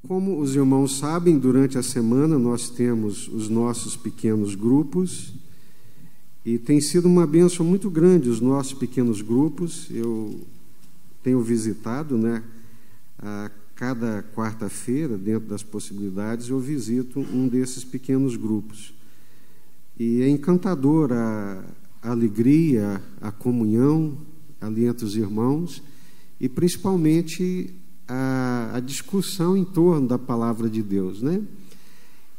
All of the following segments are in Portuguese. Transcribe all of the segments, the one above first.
Como os irmãos sabem, durante a semana nós temos os nossos pequenos grupos e tem sido uma bênção muito grande os nossos pequenos grupos. Eu tenho visitado, a cada quarta-feira, dentro das possibilidades, eu visito um desses pequenos grupos. E é encantador a alegria, a comunhão ali entre os irmãos e principalmente a discussão em torno da palavra de Deus,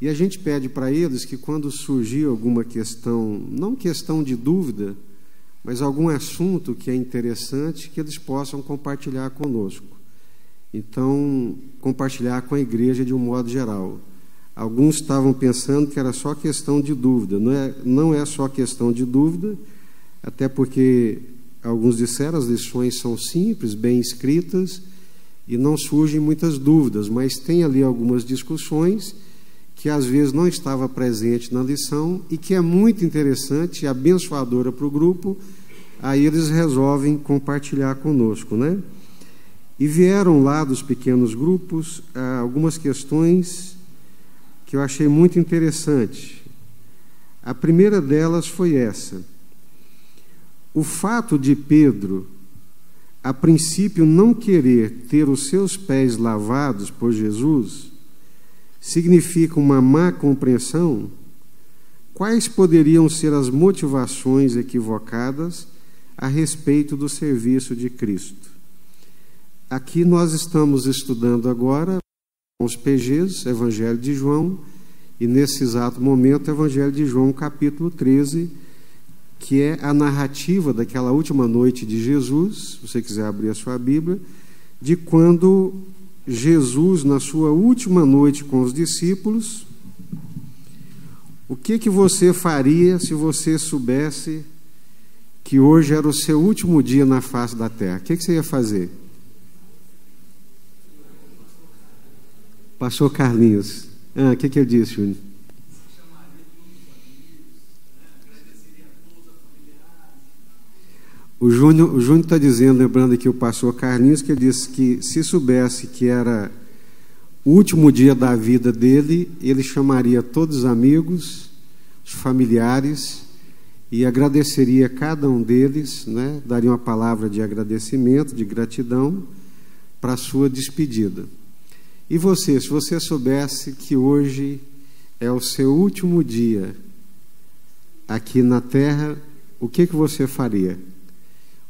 E a gente pede para eles que quando surgir alguma questão, não questão de dúvida, mas algum assunto que é interessante, que eles possam compartilhar conosco. Então, compartilhar com a igreja de um modo geral. Alguns estavam pensando que era só questão de dúvida. Não é só questão de dúvida, até porque alguns disseram as lições são simples, bem escritas, e não surgem muitas dúvidas, mas tem ali algumas discussões que às vezes não estava presente na lição e que é muito interessante e abençoadora para o grupo, aí eles resolvem compartilhar conosco, E vieram lá dos pequenos grupos algumas questões que eu achei muito interessante. A primeira delas foi essa: o fato de Pedro, a princípio, não querer ter os seus pés lavados por Jesus, significa uma má compreensão? Quais poderiam ser as motivações equivocadas a respeito do serviço de Cristo? Aqui nós estamos estudando agora os PGs, Evangelho de João, e nesse exato momento, Evangelho de João, capítulo 13, que é a narrativa daquela última noite de Jesus, se você quiser abrir a sua Bíblia, de quando Jesus, na sua última noite com os discípulos, o que você faria se você soubesse que hoje era o seu último dia na face da terra? O que você ia fazer? Pastor Carlinhos. O que ele disse, Júnior? O Júnior está dizendo, lembrando aqui o pastor Carlinhos, que ele disse que se soubesse que era o último dia da vida dele, ele chamaria todos os amigos, os familiares, e agradeceria a cada um deles, daria uma palavra de agradecimento, de gratidão, para a sua despedida. E você, se você soubesse que hoje é o seu último dia aqui na terra, o que você faria?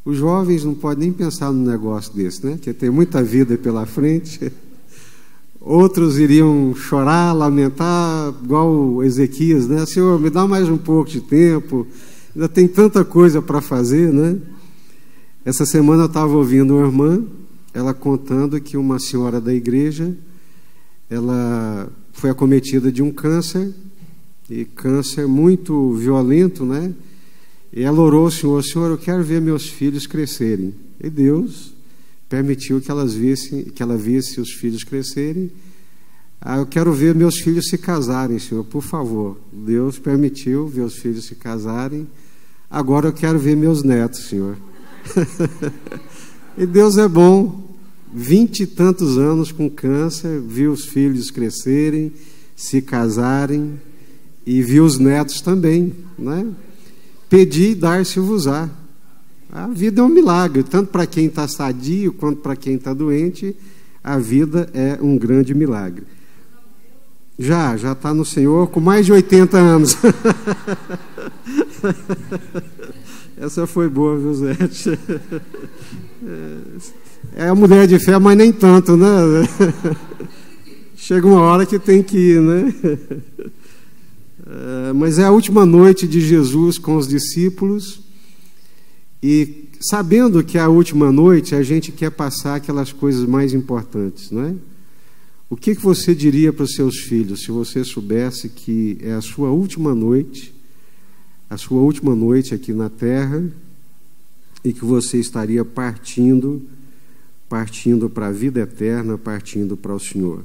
Os jovens não podem nem pensar num negócio desse, que tem muita vida pela frente. Outros iriam chorar, lamentar, igual Ezequias, Senhor, me dá mais um pouco de tempo, ainda tem tanta coisa para fazer, Essa semana eu estava ouvindo uma irmã, ela contando que uma senhora da igreja, ela foi acometida de um câncer, e câncer muito violento, E ela orou ao Senhor: Senhor, eu quero ver meus filhos crescerem. E Deus permitiu que ela visse os filhos crescerem. Eu quero ver meus filhos se casarem, Senhor, por favor. Deus permitiu ver os filhos se casarem. Agora eu quero ver meus netos, Senhor. E Deus é bom. 20 e tantos anos com câncer, viu os filhos crescerem, se casarem e viu os netos também, Pedi e dar-se-vos-á. A vida é um milagre, tanto para quem está sadio quanto para quem está doente. A vida é um grande milagre. Já está no Senhor com mais de 80 anos. Essa foi boa, viu, Zé? É a mulher de fé, mas nem tanto, Chega uma hora que tem que ir, Mas é a última noite de Jesus com os discípulos, e sabendo que é a última noite, a gente quer passar aquelas coisas mais importantes, O que você diria para os seus filhos se você soubesse que é a sua última noite aqui na terra, e que você estaria partindo para a vida eterna, partindo para o Senhor?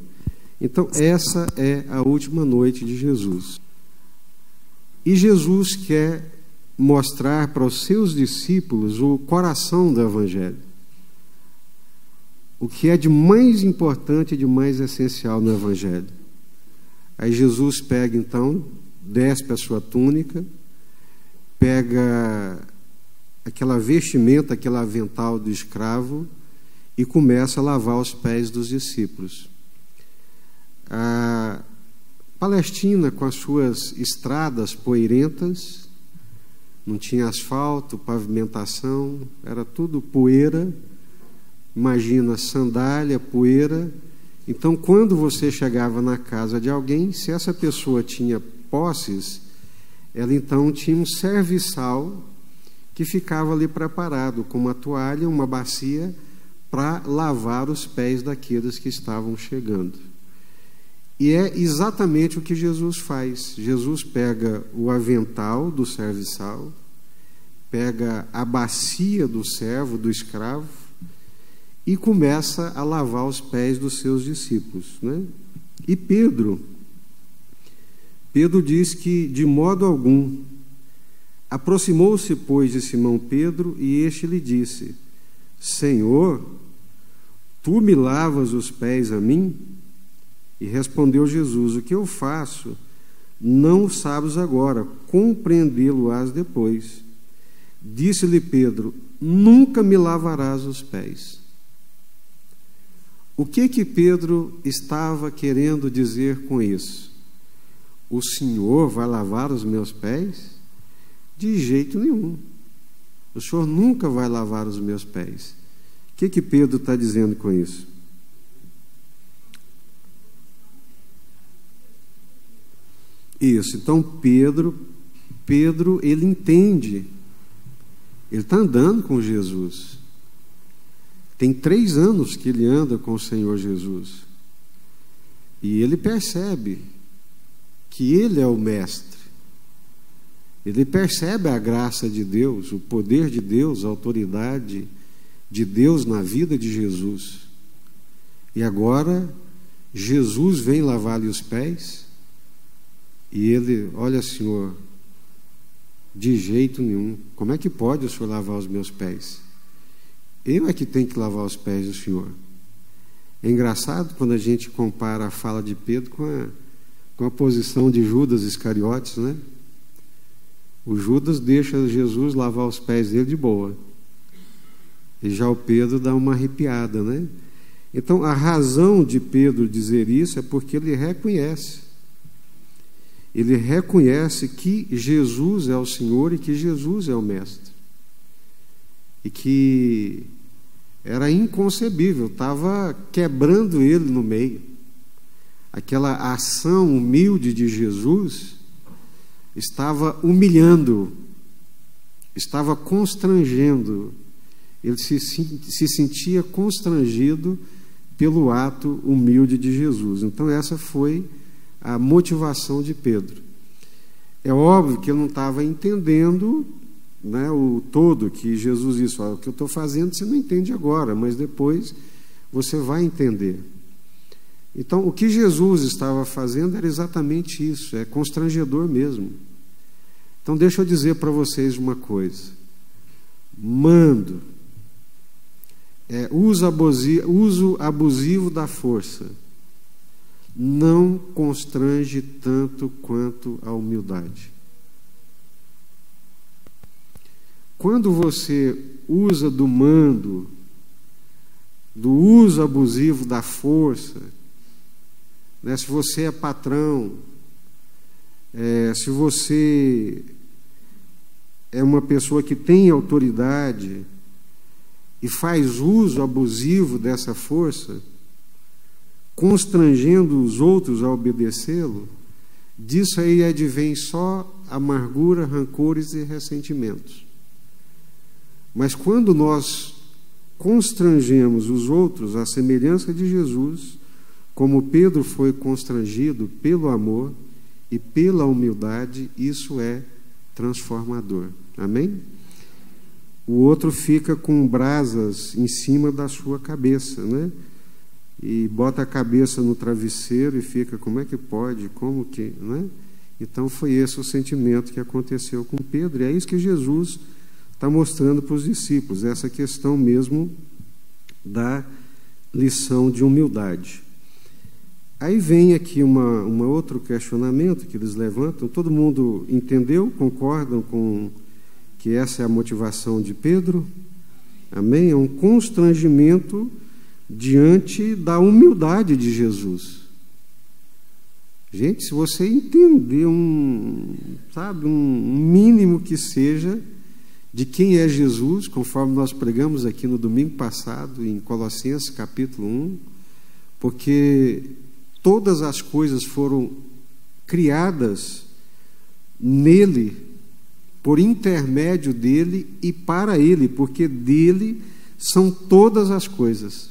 Então, essa é a última noite de Jesus. E Jesus quer mostrar para os seus discípulos o coração do Evangelho. o que é de mais importante e de mais essencial no Evangelho. Aí Jesus pega, então, despe a sua túnica, pega aquela vestimenta, aquele avental do escravo e começa a lavar os pés dos discípulos. A Palestina, com as suas estradas poeirentas, não tinha asfalto, pavimentação, era tudo poeira. Imagina sandália, poeira. Então, quando você chegava na casa de alguém, se essa pessoa tinha posses, ela então tinha um serviçal que ficava ali preparado com uma toalha, uma bacia, para lavar os pés daqueles que estavam chegando. E é exatamente o que Jesus faz. Jesus pega o avental do serviçal, pega a bacia do servo, do escravo, e começa a lavar os pés dos seus discípulos, né? E Pedro diz que, de modo algum, aproximou-se, pois, de Simão Pedro, e este lhe disse: Senhor, tu me lavas os pés a mim? E respondeu Jesus: o que eu faço, não o sabes agora, compreendê-lo-ás depois. Disse-lhe Pedro: nunca me lavarás os pés. O que Pedro estava querendo dizer com isso? O Senhor vai lavar os meus pés? De jeito nenhum. O Senhor nunca vai lavar os meus pés. O que Pedro está dizendo com isso? Isso. Então Pedro, ele entende. Ele está andando com Jesus. Tem 3 anos que ele anda com o Senhor Jesus. E ele percebe que ele é o mestre. Ele percebe a graça de Deus, o poder de Deus, a autoridade de Deus na vida de Jesus. E agora, Jesus vem lavar-lhe os pés. E ele: olha, Senhor, de jeito nenhum. Como é que pode o Senhor lavar os meus pés? Eu é que tenho que lavar os pés do Senhor. É engraçado quando a gente compara a fala de Pedro com a posição de Judas Iscariotes, né? O Judas deixa Jesus lavar os pés dele de boa. E já o Pedro dá uma arrepiada, né? Então, a razão de Pedro dizer isso é porque ele reconhece. Ele reconhece que Jesus é o Senhor e que Jesus é o Mestre. E que era inconcebível, estava quebrando ele no meio. Aquela ação humilde de Jesus estava humilhando, estava constrangendo. Ele se sentia constrangido pelo ato humilde de Jesus. Então essa foi a motivação de Pedro. É óbvio que ele não estava entendendo, né, o todo que Jesus disse: o que eu estou fazendo você não entende agora, mas depois você vai entender. Então, o que Jesus estava fazendo era exatamente isso, é constrangedor mesmo. Então, deixa eu dizer para vocês uma coisa. Mando, uso abusivo da força não constrange tanto quanto a humildade. Quando você usa do mando, do uso abusivo da força, né, se você é patrão, se você é uma pessoa que tem autoridade e faz uso abusivo dessa força, constrangendo os outros a obedecê-lo, disso aí advém só amargura, rancores e ressentimentos. Mas quando nós constrangemos os outros à semelhança de Jesus, como Pedro foi constrangido pelo amor e pela humildade, isso é transformador. Amém? O outro fica com brasas em cima da sua cabeça, né? E bota a cabeça no travesseiro e fica: como é que pode? Como que, né? Então foi esse o sentimento que aconteceu com Pedro, e é isso que Jesus está mostrando para os discípulos, essa questão mesmo da lição de humildade. Aí vem aqui um outro questionamento que eles levantam. Todo mundo entendeu? Concordam com que essa é a motivação de Pedro? Amém? É um constrangimento diante da humildade de Jesus. Gente, se você entender um mínimo que seja de quem é Jesus, conforme nós pregamos aqui no domingo passado, em Colossenses capítulo 1, porque todas as coisas foram criadas nele, por intermédio dele e para ele, porque dele são todas as coisas.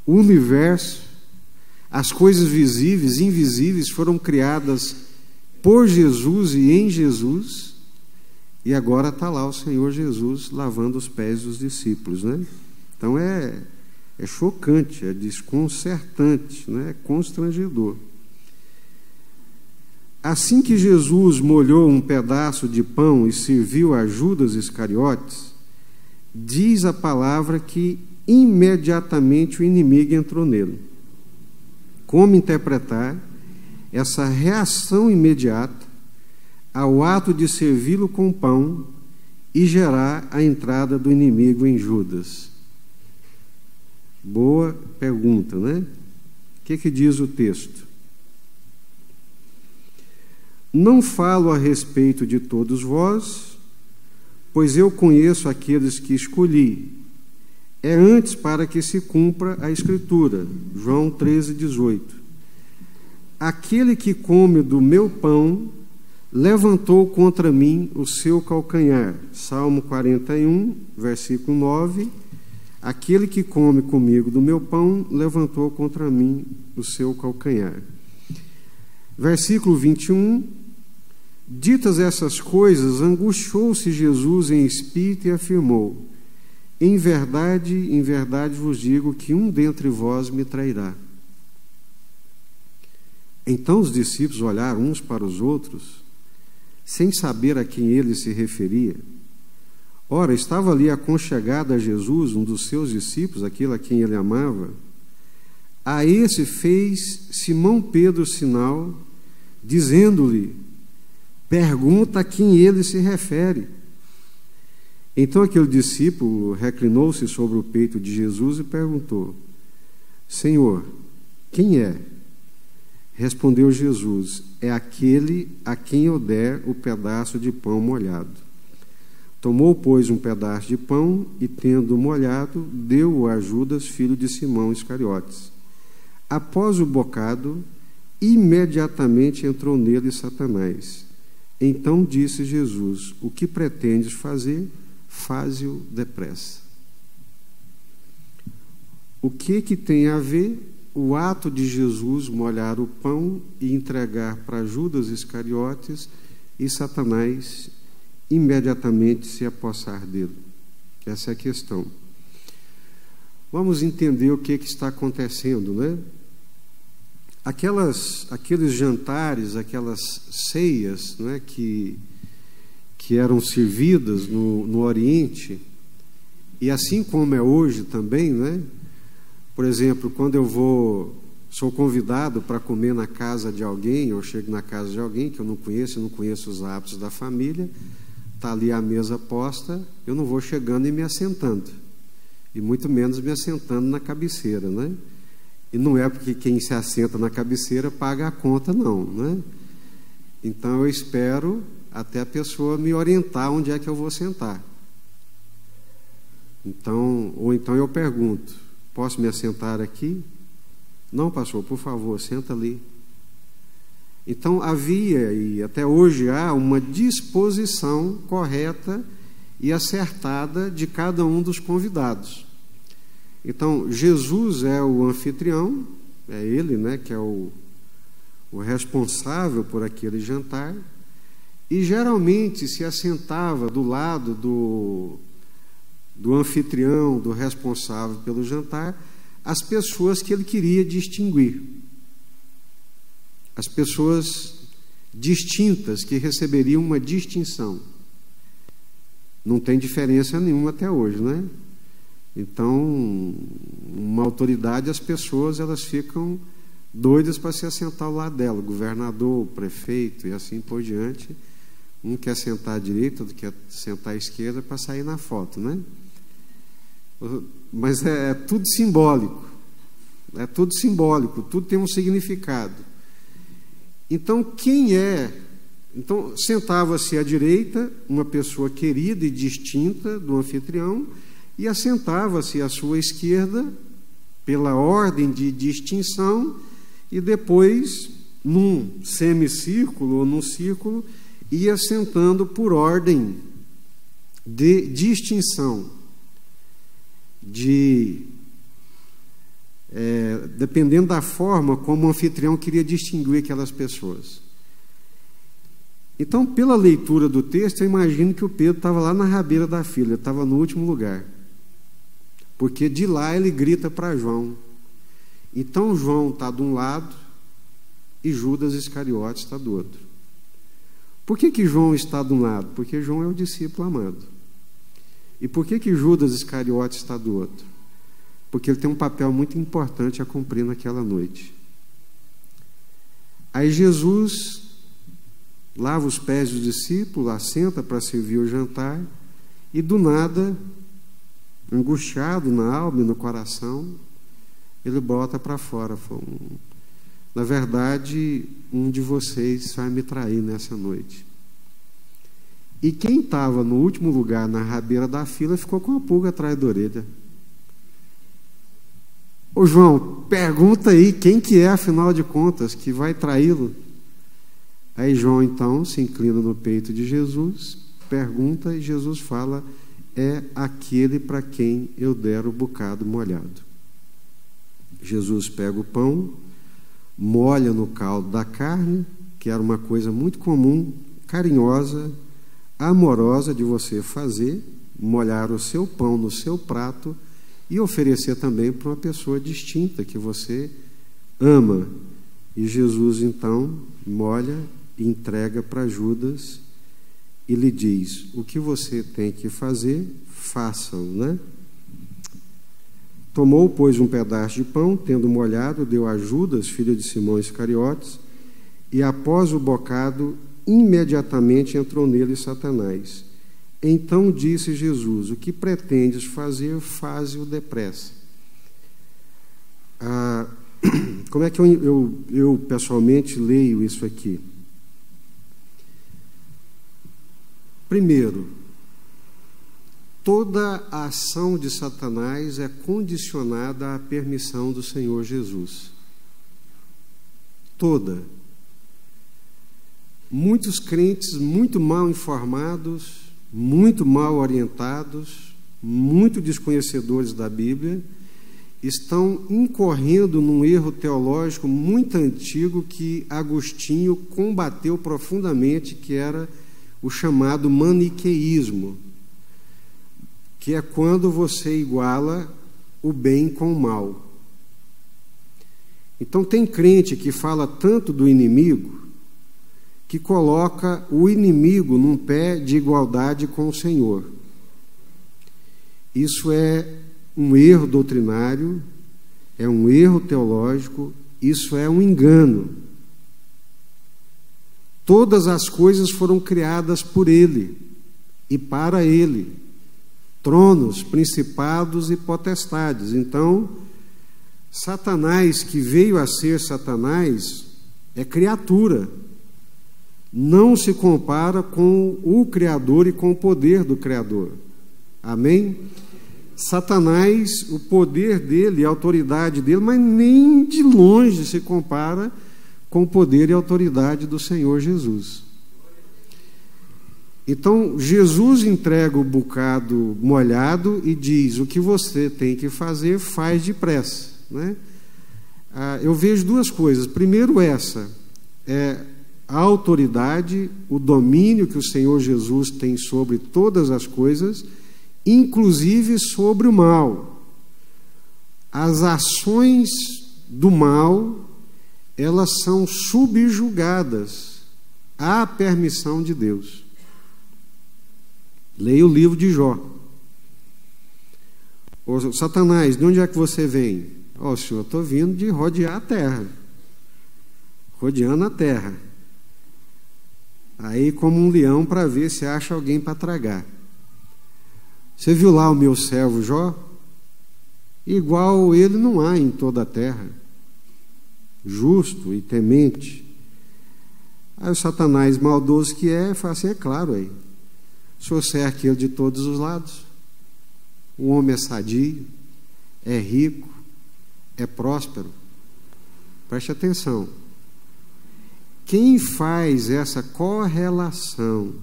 O universo, as coisas visíveis e invisíveis foram criadas por Jesus e em Jesus, e agora está lá o Senhor Jesus lavando os pés dos discípulos, né? Então é chocante, é desconcertante, né? É constrangedor. Assim que Jesus molhou um pedaço de pão e serviu a Judas Iscariotes, diz a palavra que imediatamente o inimigo entrou nele. Como interpretar essa reação imediata ao ato de servi-lo com pão e gerar a entrada do inimigo em Judas? Boa pergunta, né? O que diz o texto? Não falo a respeito de todos vós, pois eu conheço aqueles que escolhi. É antes para que se cumpra a Escritura. João 13:18. Aquele que come do meu pão levantou contra mim o seu calcanhar. Salmo 41, versículo 9. Aquele que come comigo do meu pão levantou contra mim o seu calcanhar. Versículo 21. Ditas essas coisas, angustiou-se Jesus em espírito e afirmou: em verdade vos digo que um dentre vós me trairá. Então os discípulos olharam uns para os outros, sem saber a quem ele se referia. Ora, estava ali aconchegado a Jesus, um dos seus discípulos, aquele a quem ele amava. A esse fez Simão Pedro sinal, dizendo-lhe: pergunta a quem ele se refere. Então aquele discípulo reclinou-se sobre o peito de Jesus e perguntou: Senhor, quem é? Respondeu Jesus: é aquele a quem eu der o pedaço de pão molhado. Tomou, pois, um pedaço de pão e, tendo molhado, deu-o a Judas, filho de Simão Iscariotes. Após o bocado, imediatamente entrou nele Satanás. Então disse Jesus: o que pretendes fazer, faze-o depressa. O que tem a ver o ato de Jesus molhar o pão e entregar para Judas Iscariotes e Satanás imediatamente se apossar dele? Essa é a questão. Vamos entender o que está acontecendo, né? Aqueles jantares, aquelas ceias, né, que eram servidas no Oriente, e assim como é hoje também, né? Por exemplo, quando sou convidado para comer na casa de alguém, eu chego na casa de alguém que eu não conheço os hábitos da família, está ali a mesa posta, eu não vou chegando e me assentando, e muito menos me assentando na cabeceira, né? E não é porque quem se assenta na cabeceira paga a conta, não, né? Então eu espero até a pessoa me orientar onde é que eu vou sentar. Ou então eu pergunto: posso me assentar aqui? Não, pastor, por favor, senta ali. Então havia, e até hoje há, uma disposição correta e acertada de cada um dos convidados. Então, Jesus é o anfitrião, é ele, né, que é o responsável por aquele jantar, e geralmente se assentava do lado do anfitrião, do responsável pelo jantar, as pessoas que ele queria distinguir, as pessoas distintas que receberiam uma distinção. Não tem diferença nenhuma até hoje, né? Então, uma autoridade, as pessoas elas ficam doidas para se assentar ao lado dela, o governador, o prefeito e assim por diante. Um quer sentar à direita, outro quer sentar à esquerda para sair na foto, né? Mas é tudo simbólico, tudo tem um significado. Então, Então, sentava-se à direita uma pessoa querida e distinta do anfitrião, e assentava-se à sua esquerda, pela ordem de distinção, e depois, num semicírculo ou num círculo, ia sentando por ordem de distinção, dependendo da forma como o anfitrião queria distinguir aquelas pessoas. Então, pela leitura do texto, eu imagino que o Pedro estava lá na rabeira da fila, ele estava no último lugar, porque de lá ele grita para João. Então, João está de um lado e Judas Iscariotes está do outro. Por que João está de um lado? Porque João é o discípulo amado. E por que Judas Iscariotes está do outro? Porque ele tem um papel muito importante a cumprir naquela noite. Aí Jesus lava os pés dos discípulos, assenta para servir o jantar, e do nada, angustiado na alma e no coração, ele bota para fora: na verdade, um de vocês vai me trair nessa noite. E quem estava no último lugar, na rabeira da fila, ficou com a pulga atrás da orelha. Ô João, pergunta aí quem que é, afinal de contas, que vai traí-lo. Aí João, então, se inclina no peito de Jesus, pergunta, e Jesus fala: é aquele para quem eu der o bocado molhado. Jesus pega o pão, molha no caldo da carne, que era uma coisa muito comum, carinhosa, amorosa de você fazer, molhar o seu pão no seu prato e oferecer também para uma pessoa distinta que você ama. E Jesus, então, molha e entrega para Judas e lhe diz: o que você tem que fazer, faça-o, né? Tomou, pois, um pedaço de pão, tendo molhado, deu a Judas, filho de Simão Iscariotes, e após o bocado, imediatamente entrou nele Satanás. Então disse Jesus: o que pretendes fazer, faze-o depressa. Como é que eu pessoalmente leio isso aqui? Primeiro, toda a ação de Satanás é condicionada à permissão do Senhor Jesus. Toda. Muitos crentes muito mal informados, muito mal orientados, muito desconhecedores da Bíblia, estão incorrendo num erro teológico muito antigo que Agostinho combateu profundamente, que era o chamado maniqueísmo, que é quando você iguala o bem com o mal. Então tem crente que fala tanto do inimigo que coloca o inimigo num pé de igualdade com o Senhor. Isso é um erro doutrinário, é um erro teológico, isso é um engano. Todas as coisas foram criadas por Ele e para Ele. Tronos, principados e potestades. Então, Satanás, que veio a ser Satanás, é criatura. Não se compara com o Criador e com o poder do Criador. Amém? Satanás, o poder dele, a autoridade dele, mas nem de longe se compara com o poder e a autoridade do Senhor Jesus. Então, Jesus entrega o bocado molhado e diz: o que você tem que fazer, faz depressa, né? Eu vejo duas coisas. Primeiro, essa é a autoridade, o domínio que o Senhor Jesus tem sobre todas as coisas, inclusive sobre o mal. As ações do mal, elas são subjugadas à permissão de Deus. Leia o livro de Jó. Ô, Satanás, de onde é que você vem? Ó, senhor, estou vindo de rodear a terra. Rodeando a terra. Aí como um leão para ver se acha alguém para tragar. Você viu lá o meu servo Jó? Igual ele não há em toda a terra. Justo e temente. Aí o Satanás maldoso que fala assim, é claro aí. O senhor cerca ele de todos os lados. O homem é sadio, é rico, é próspero. Preste atenção. Quem faz essa correlação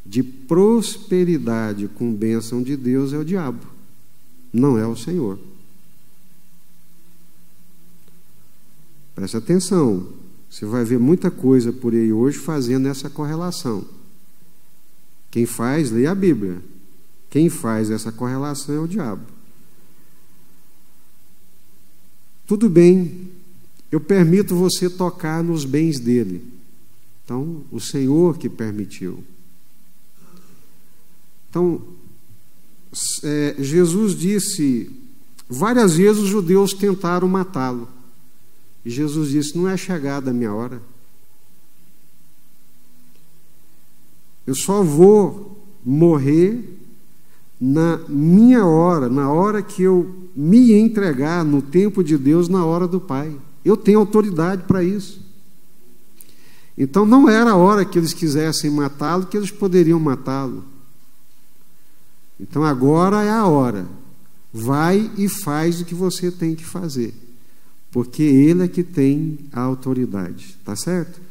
de prosperidade com bênção de Deus é o diabo, não é o Senhor. Preste atenção. Você vai ver muita coisa por aí hoje fazendo essa correlação. Quem faz, lê a Bíblia. Quem faz essa correlação é o diabo. Tudo bem, eu permito você tocar nos bens dele. Então, o Senhor que permitiu. Então, Jesus disse, várias vezes os judeus tentaram matá-lo. E Jesus disse, não é chegada a minha hora. Eu só vou morrer na minha hora, na hora que eu me entregar no tempo de Deus, na hora do Pai. Eu tenho autoridade para isso. Então não era a hora que eles quisessem matá-lo, que eles poderiam matá-lo. Então agora é a hora. Vai e faz o que você tem que fazer. Porque ele é que tem a autoridade. Tá certo?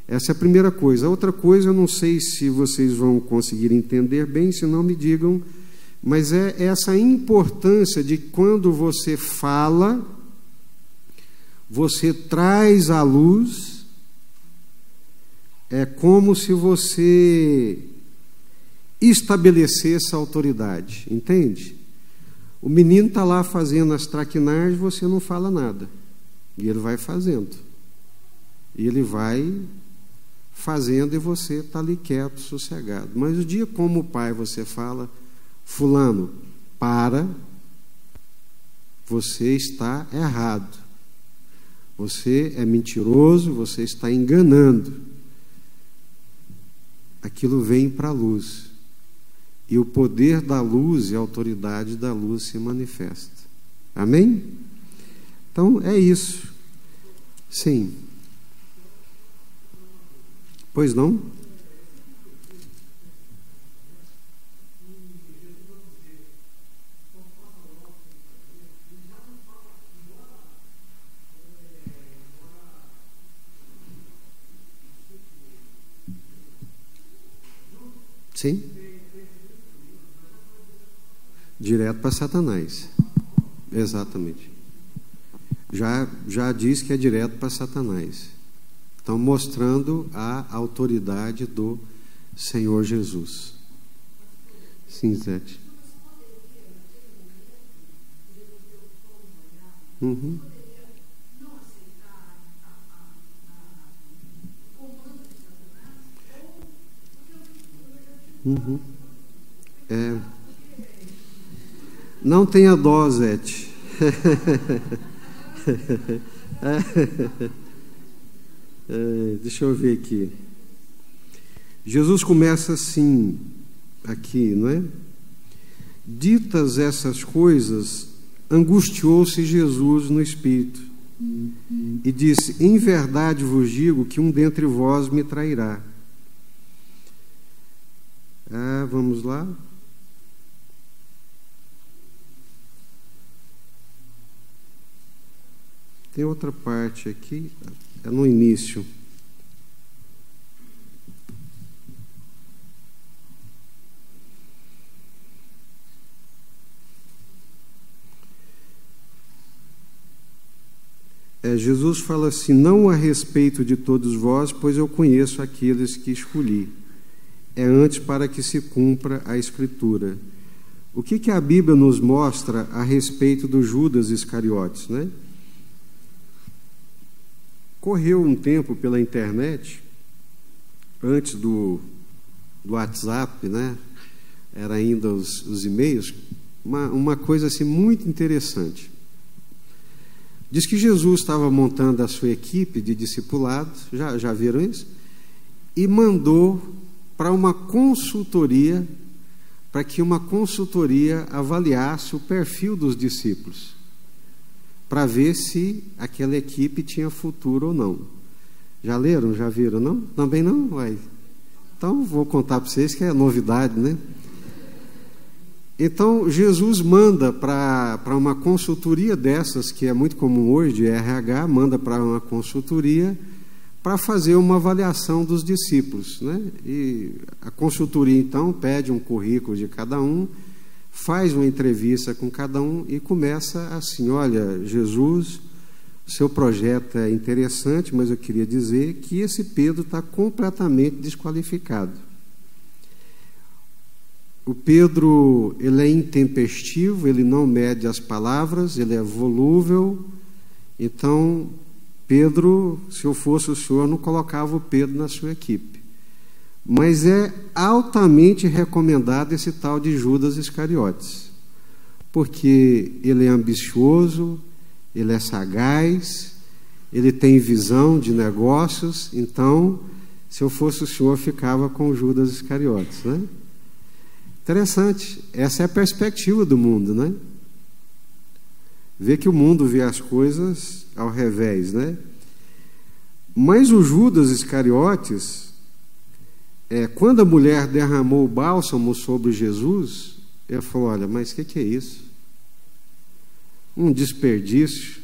Essa é a primeira coisa. A outra coisa, eu não sei se vocês vão conseguir entender bem, se não me digam, mas é essa importância de quando você fala, você traz à luz, é como se você estabelecesse a autoridade, entende? O menino está lá fazendo as traquinagens, você não fala nada, e ele vai fazendo, e ele vai fazendo e você está ali quieto, sossegado. Mas o dia como pai você fala, fulano, para, você está errado, você é mentiroso, você está enganando. Aquilo vem para a luz, e o poder da luz e a autoridade da luz se manifesta. Amém? Então é isso. Sim. Pois não? Sim? Direto para Satanás. Exatamente. Já diz que é direto para Satanás. Estão mostrando a autoridade do Senhor Jesus. Sim, Zete. Uhum. Uhum. Não tenha dó, Zete. Deixa eu ver aqui. Jesus começa assim, aqui, não é? Ditas essas coisas, angustiou-se Jesus no espírito e disse: em verdade vos digo que um dentre vós me trairá. Vamos lá. Tem outra parte aqui, é no início. Jesus fala assim: não a respeito de todos vós, pois eu conheço aqueles que escolhi. É antes para que se cumpra a Escritura. O que a Bíblia nos mostra a respeito do Judas Iscariotes, né? Correu um tempo pela internet, antes do WhatsApp, né? Era ainda os e-mails, uma coisa assim muito interessante. Diz que Jesus estava montando a sua equipe de discipulados, já viram isso? E mandou para uma consultoria, para que uma consultoria avaliasse o perfil dos discípulos, para ver se aquela equipe tinha futuro ou não. Já leram? Já viram? Não? Também não? Uai. Então, vou contar para vocês que é novidade, né? Então, Jesus manda para uma consultoria dessas, que é muito comum hoje, de RH, manda para uma consultoria para fazer uma avaliação dos discípulos, né? E a consultoria, então, pede um currículo de cada um, faz uma entrevista com cada um e começa assim: olha, Jesus, seu projeto é interessante, mas eu queria dizer que esse Pedro está completamente desqualificado. O Pedro, ele é intempestivo, ele não mede as palavras, ele é volúvel. Então, Pedro, se eu fosse o senhor, não colocava o Pedro na sua equipe. Mas é altamente recomendado esse tal de Judas Iscariotes, porque ele é ambicioso, ele é sagaz, ele tem visão de negócios. Então, se eu fosse o senhor, ficava com Judas Iscariotes, né? Interessante, essa é a perspectiva do mundo, né? Ver que o mundo vê as coisas ao revés, né? Mas o Judas Iscariotes, quando a mulher derramou o bálsamo sobre Jesus, ele falou: olha, mas o que é isso? Um desperdício.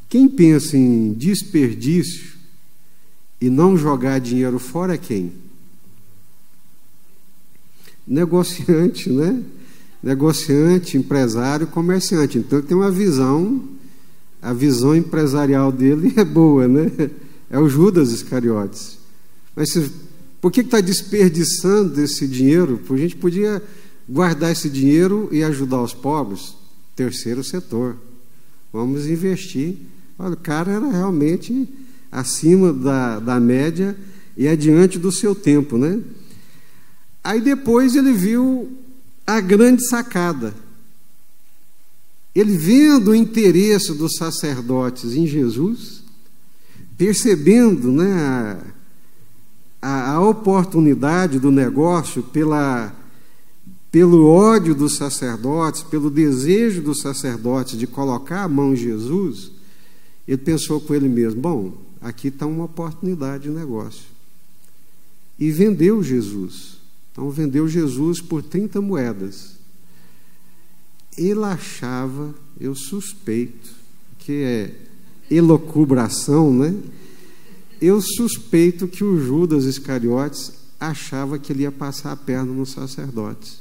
Quem pensa em desperdício e não jogar dinheiro fora é quem? Negociante, né? Negociante, empresário, comerciante. Então ele tem uma visão, a visão empresarial dele é boa, né? É o Judas Iscariotes. Mas por que está desperdiçando esse dinheiro? A gente podia guardar esse dinheiro e ajudar os pobres. Terceiro setor. Vamos investir. Olha, o cara era realmente acima da média e adiante do seu tempo, né? Aí depois ele viu a grande sacada. Ele, vendo o interesse dos sacerdotes em Jesus, percebendo, né, a oportunidade do negócio, pelo ódio dos sacerdotes, pelo desejo dos sacerdotes de colocar a mão em Jesus, ele pensou com ele mesmo: bom, aqui está uma oportunidade de negócio. E vendeu Jesus. Então, vendeu Jesus por 30 moedas. Ele achava, eu suspeito, que é elucubração, né? Eu suspeito que o Judas Iscariotes achava que ele ia passar a perna nos sacerdotes,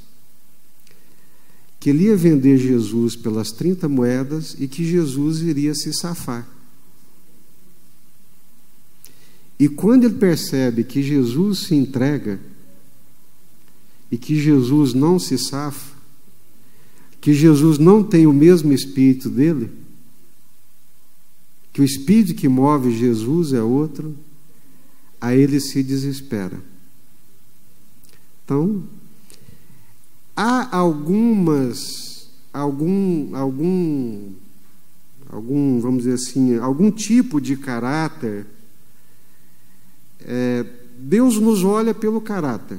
que ele ia vender Jesus pelas 30 moedas e que Jesus iria se safar. E quando ele percebe que Jesus se entrega e que Jesus não se safa, que Jesus não tem o mesmo espírito dele, que o espírito que move Jesus é outro, aí ele se desespera. Então, há vamos dizer assim, algum tipo de caráter. Deus nos olha pelo caráter.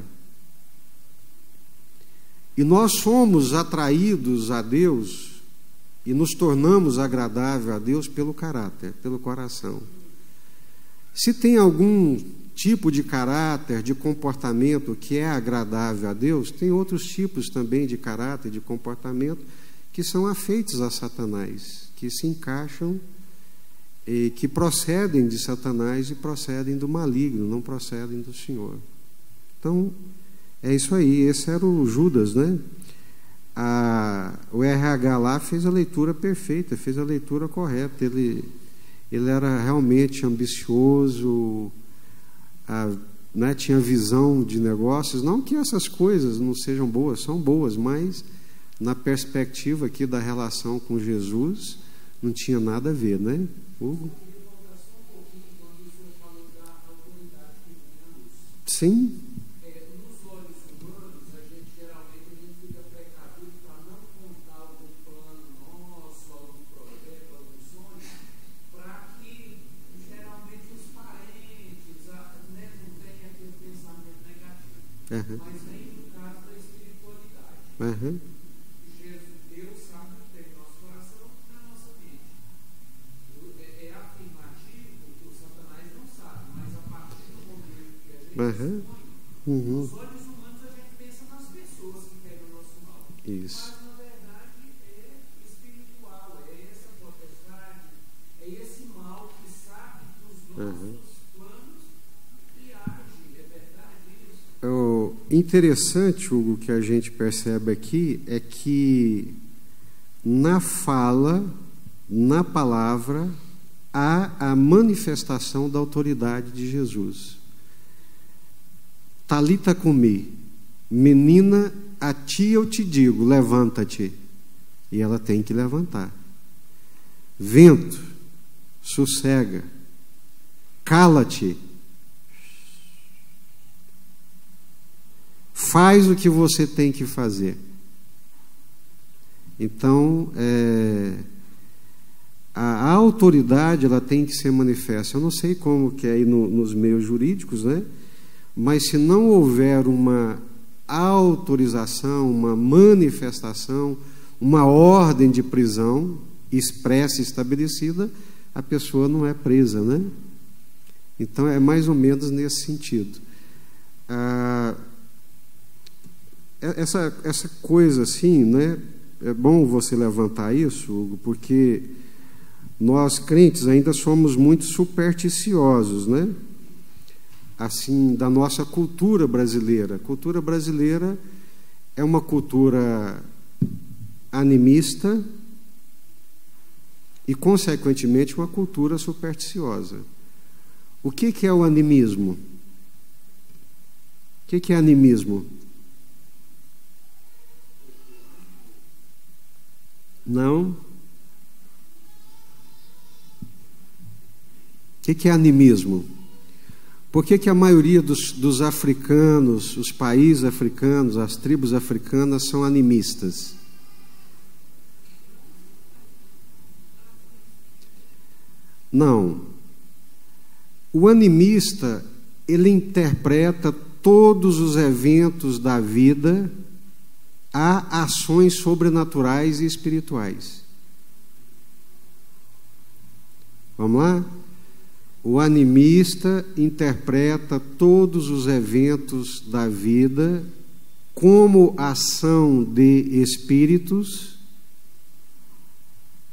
E nós somos atraídos a Deus e nos tornamos agradável a Deus pelo caráter, pelo coração. Se tem algum tipo de caráter, de comportamento que é agradável a Deus, tem outros tipos também de caráter, de comportamento, que são afeitos a Satanás, que se encaixam e que procedem de Satanás e procedem do maligno, não procedem do Senhor. Então, é isso aí, esse era o Judas, né? O RH lá fez a leitura perfeita, fez a leitura correta. Ele era realmente ambicioso, né? Tinha visão de negócios. Não que essas coisas não sejam boas, são boas, mas na perspectiva aqui da relação com Jesus, não tinha nada a ver, né? Hugo? Sim. Nos olhos humanos, a gente geralmente fica precavido para não Uhum. Mas vem do caso da espiritualidade. Uhum. Deus sabe o que tem no nosso coração, na nossa mente. É afirmativo que o Satanás não sabe, mas a partir do momento que a gente Uhum. Uhum. os olhos humanos a gente pensa nas pessoas que querem o nosso mal. Isso. Mas na verdade é espiritual, é essa potestade, é esse mal que sabe dos nossos planos e age. É verdade isso? O interessante, Hugo, que a gente percebe aqui é que na fala, na palavra, há a manifestação da autoridade de Jesus. Talita cumi, menina, a ti eu te digo, levanta-te. E ela tem que levantar. Vento, sossega, cala-te. Faz o que você tem que fazer. Então, a autoridade ela tem que ser manifesta. Eu não sei como que é aí nos meios jurídicos, né? Mas se não houver uma autorização, uma manifestação, uma ordem de prisão expressa e estabelecida, a pessoa não é presa, né? Então é mais ou menos nesse sentido. Essa coisa assim, né? É bom você levantar isso, Hugo, porque nós crentes ainda somos muito supersticiosos, né? Assim, da nossa cultura brasileira. A cultura brasileira é uma cultura animista e, consequentemente, uma cultura supersticiosa. O que é o animismo? O que é animismo? Não? O que é animismo? Por que a maioria dos africanos, os países africanos, as tribos africanas são animistas? Não. O animista, ele interpreta todos os eventos da vida a ações sobrenaturais e espirituais. Vamos lá? O animista interpreta todos os eventos da vida como ação de espíritos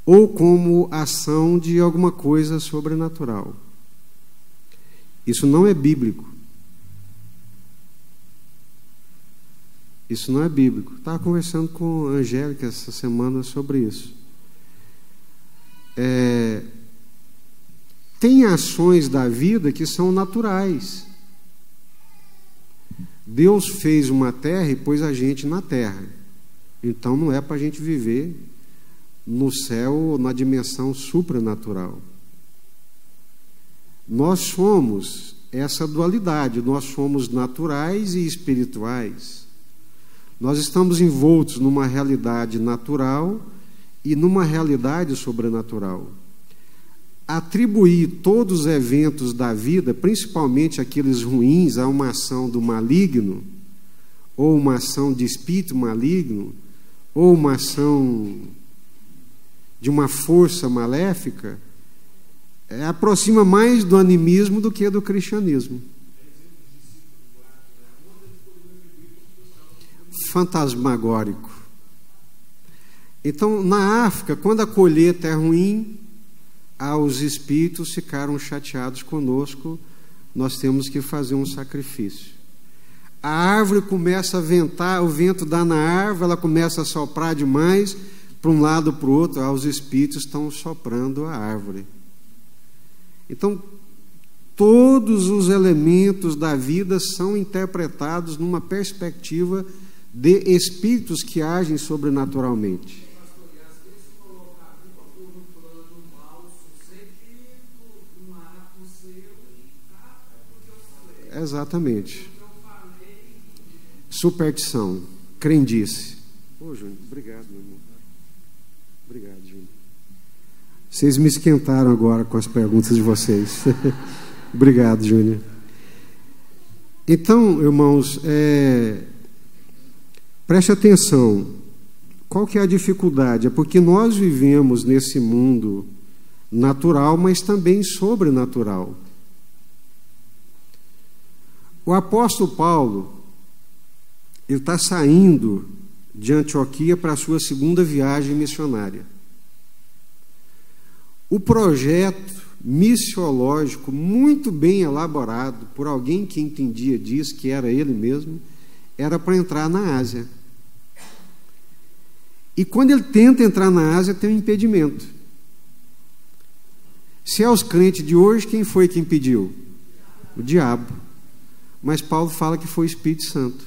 ou como ação de alguma coisa sobrenatural. Isso não é bíblico. Isso não é bíblico. Estava conversando com a Angélica essa semana sobre isso. Tem ações da vida que são naturais. Deus fez uma terra e pôs a gente na terra. Então não é para a gente viver no céu ou na dimensão supranatural. Nós somos essa dualidade, nós somos naturais e espirituais. Nós estamos envoltos numa realidade natural e numa realidade sobrenatural. Atribuir todos os eventos da vida, principalmente aqueles ruins, a uma ação do maligno, ou uma ação de espírito maligno, ou uma ação de uma força maléfica, aproxima mais do animismo do que do cristianismo. Fantasmagórico. Então, na África, quando a colheita é ruim, os espíritos ficaram chateados conosco, nós temos que fazer um sacrifício. A árvore começa a ventar, o vento dá na árvore, ela começa a soprar demais, para um lado para o outro, os espíritos estão soprando a árvore. Então, todos os elementos da vida são interpretados numa perspectiva de espíritos que agem sobrenaturalmente. Exatamente. Superstição, crendice. Ô, Júnior, obrigado, meu irmão. Obrigado, Júnior. Vocês me esquentaram agora com as perguntas de vocês. Obrigado, Júnior. Então, irmãos, preste atenção. Qual que é a dificuldade? É porque nós vivemos nesse mundo natural, mas também sobrenatural. O apóstolo Paulo, ele está saindo de Antioquia para a sua segunda viagem missionária. O projeto missiológico, muito bem elaborado por alguém que entendia disso, que era ele mesmo, era para entrar na Ásia. E quando ele tenta entrar na Ásia, tem um impedimento. Se é os crentes de hoje, quem foi que impediu? O diabo. Mas Paulo fala que foi o Espírito Santo.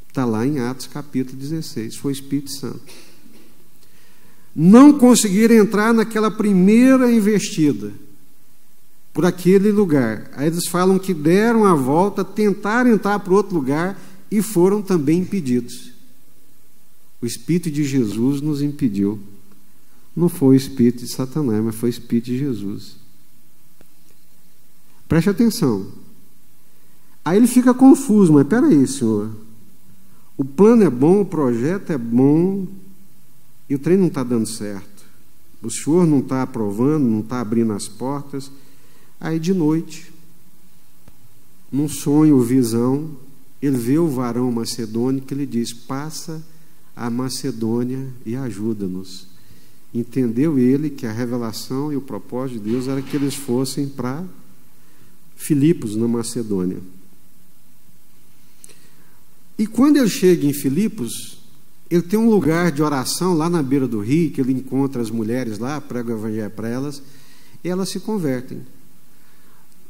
Está lá em Atos capítulo 16, foi o Espírito Santo. Não conseguiram entrar naquela primeira investida, por aquele lugar. Aí eles falam que deram a volta, tentaram entrar para outro lugar e foram também impedidos. O Espírito de Jesus nos impediu. Não foi o Espírito de Satanás, mas foi o Espírito de Jesus. Preste atenção. Aí ele fica confuso, mas espera aí, senhor. O plano é bom, o projeto é bom, e o trem não está dando certo. O senhor não está aprovando, não está abrindo as portas. Aí de noite, num sonho, visão, ele vê o varão macedônico, ele diz: passa a Macedônia e ajuda-nos. Entendeu ele que a revelação e o propósito de Deus era que eles fossem para Filipos, na Macedônia. E quando ele chega em Filipos, ele tem um lugar de oração lá na beira do rio, que ele encontra as mulheres lá, prega o evangelho para elas, e elas se convertem.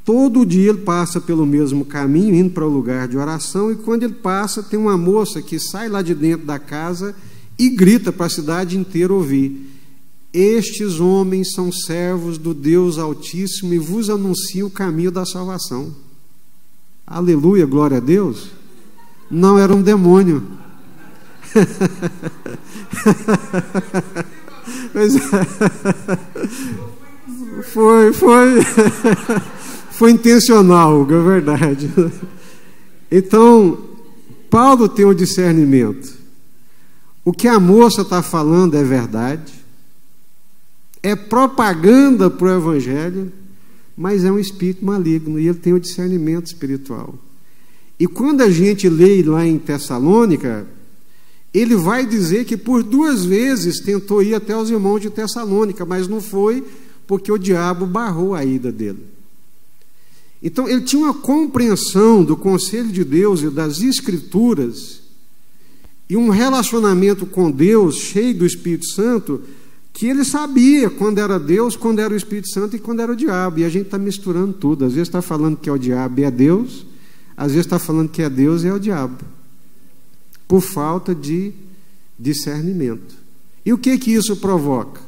Todo dia ele passa pelo mesmo caminho, indo para o lugar de oração, e quando ele passa, tem uma moça que sai lá de dentro da casa e grita para a cidade inteira ouvir: estes homens são servos do Deus Altíssimo e vos anunciam o caminho da salvação. Aleluia, glória a Deus. Não era um demônio. Foi intencional, é verdade. Então, Paulo tem o discernimento. O que a moça está falando é verdade, é propaganda para o evangelho, mas é um espírito maligno, e ele tem o discernimento espiritual. E quando a gente lê lá em Tessalônica, ele vai dizer que por 2 vezes tentou ir até os irmãos de Tessalônica, mas não foi, porque o diabo barrou a ida dele. Então ele tinha uma compreensão do conselho de Deus e das Escrituras, e um relacionamento com Deus cheio do Espírito Santo, que ele sabia quando era Deus, quando era o Espírito Santo e quando era o diabo. E a gente está misturando tudo. Às vezes está falando que é o diabo e é Deus, às vezes está falando que é Deus e é o diabo, por falta de discernimento. E o que isso provoca?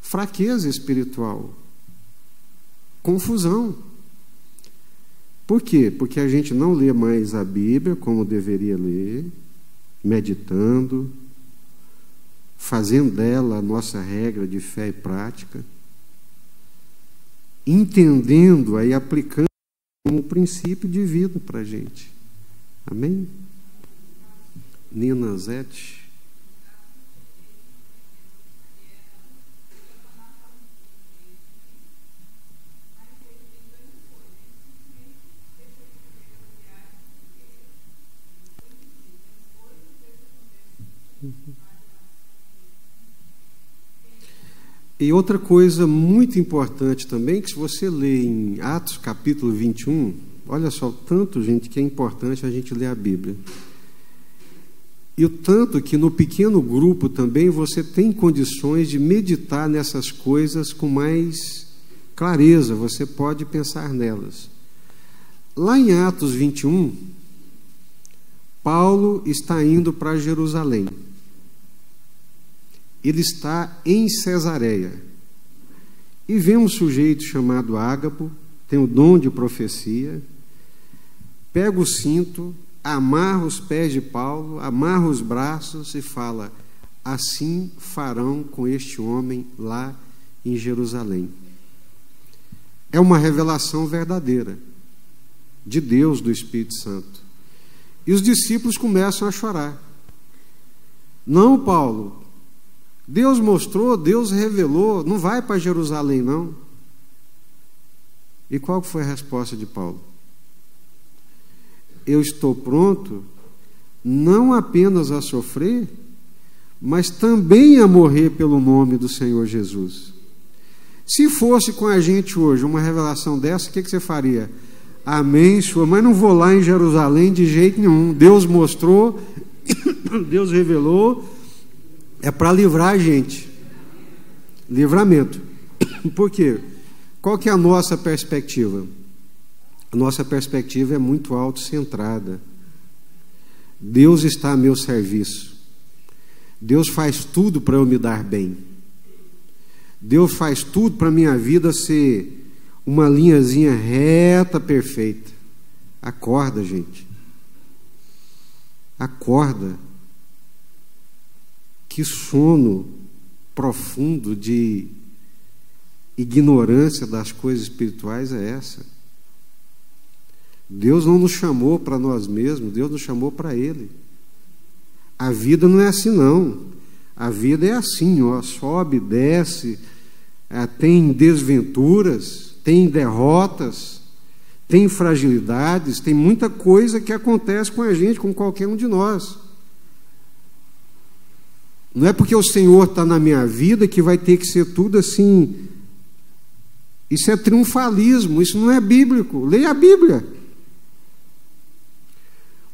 Fraqueza espiritual, confusão. Por quê? Porque a gente não lê mais a Bíblia como deveria ler, meditando, fazendo dela a nossa regra de fé e prática, entendendo e aplicando como princípio de vida para a gente. Amém? Nina Zete. E outra coisa muito importante também, que se você ler em Atos capítulo 21, olha só, tanto, gente, que é importante a gente ler a Bíblia. E o tanto que no pequeno grupo também você tem condições de meditar nessas coisas com mais clareza, você pode pensar nelas. Lá em Atos 21, Paulo está indo para Jerusalém. Ele está em Cesareia. E vem um sujeito chamado Ágabo, tem o dom de profecia, pega o cinto, amarra os pés de Paulo, amarra os braços e fala: assim farão com este homem lá em Jerusalém. É uma revelação verdadeira. de Deus, do Espírito Santo. E os discípulos começam a chorar. Não, Paulo, Deus mostrou, Deus revelou, não vai para Jerusalém, não. E qual foi a resposta de Paulo? Eu estou pronto não apenas a sofrer, mas também a morrer pelo nome do Senhor Jesus. Se fosse com a gente hoje uma revelação dessa, o que você faria? Amém, Senhor, mas não vou lá em Jerusalém de jeito nenhum. Deus mostrou, Deus revelou, é para livrar a gente. Livramento. Por quê? Qual que é a nossa perspectiva? A nossa perspectiva é muito autocentrada. Deus está a meu serviço. Deus faz tudo para eu me dar bem. Deus faz tudo para a minha vida ser uma linhazinha reta, perfeita. Acorda, gente. Acorda. Que sono profundo de ignorância das coisas espirituais é essa? Deus não nos chamou para nós mesmos, Deus nos chamou para Ele. A vida não é assim, não. A vida é assim, ó, sobe, desce, tem desventuras, tem derrotas, tem fragilidades, tem muita coisa que acontece com a gente, com qualquer um de nós. Não é porque o Senhor está na minha vida que vai ter que ser tudo assim. Isso é triunfalismo, isso não é bíblico. Leia a Bíblia.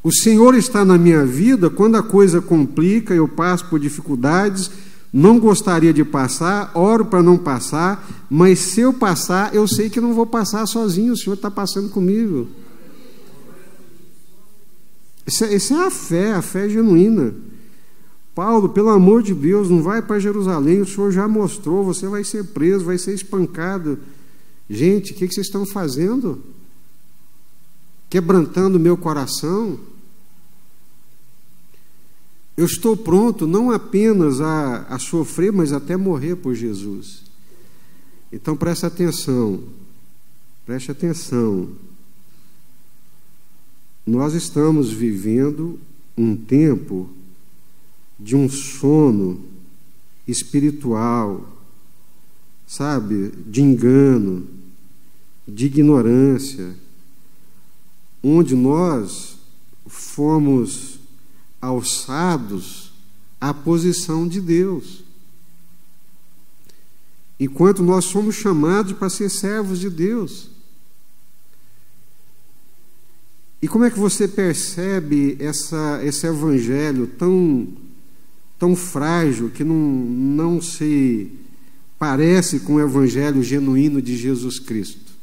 O Senhor está na minha vida quando a coisa complica, eu passo por dificuldades, não gostaria de passar, oro para não passar, mas se eu passar, eu sei que não vou passar sozinho, o Senhor está passando comigo. Isso é a fé genuína. Paulo, pelo amor de Deus, não vai para Jerusalém, o Senhor já mostrou, você vai ser preso, vai ser espancado. Gente, o que vocês estão fazendo? Quebrantando o meu coração? Eu estou pronto não apenas a sofrer, mas até morrer por Jesus. Então preste atenção. Nós estamos vivendo um tempo de um sono espiritual, sabe, de engano, de ignorância, onde nós fomos alçados à posição de Deus, enquanto nós somos chamados para ser servos de Deus. E como é que você percebe esse evangelho tão frágil, que não se parece com o evangelho genuíno de Jesus Cristo?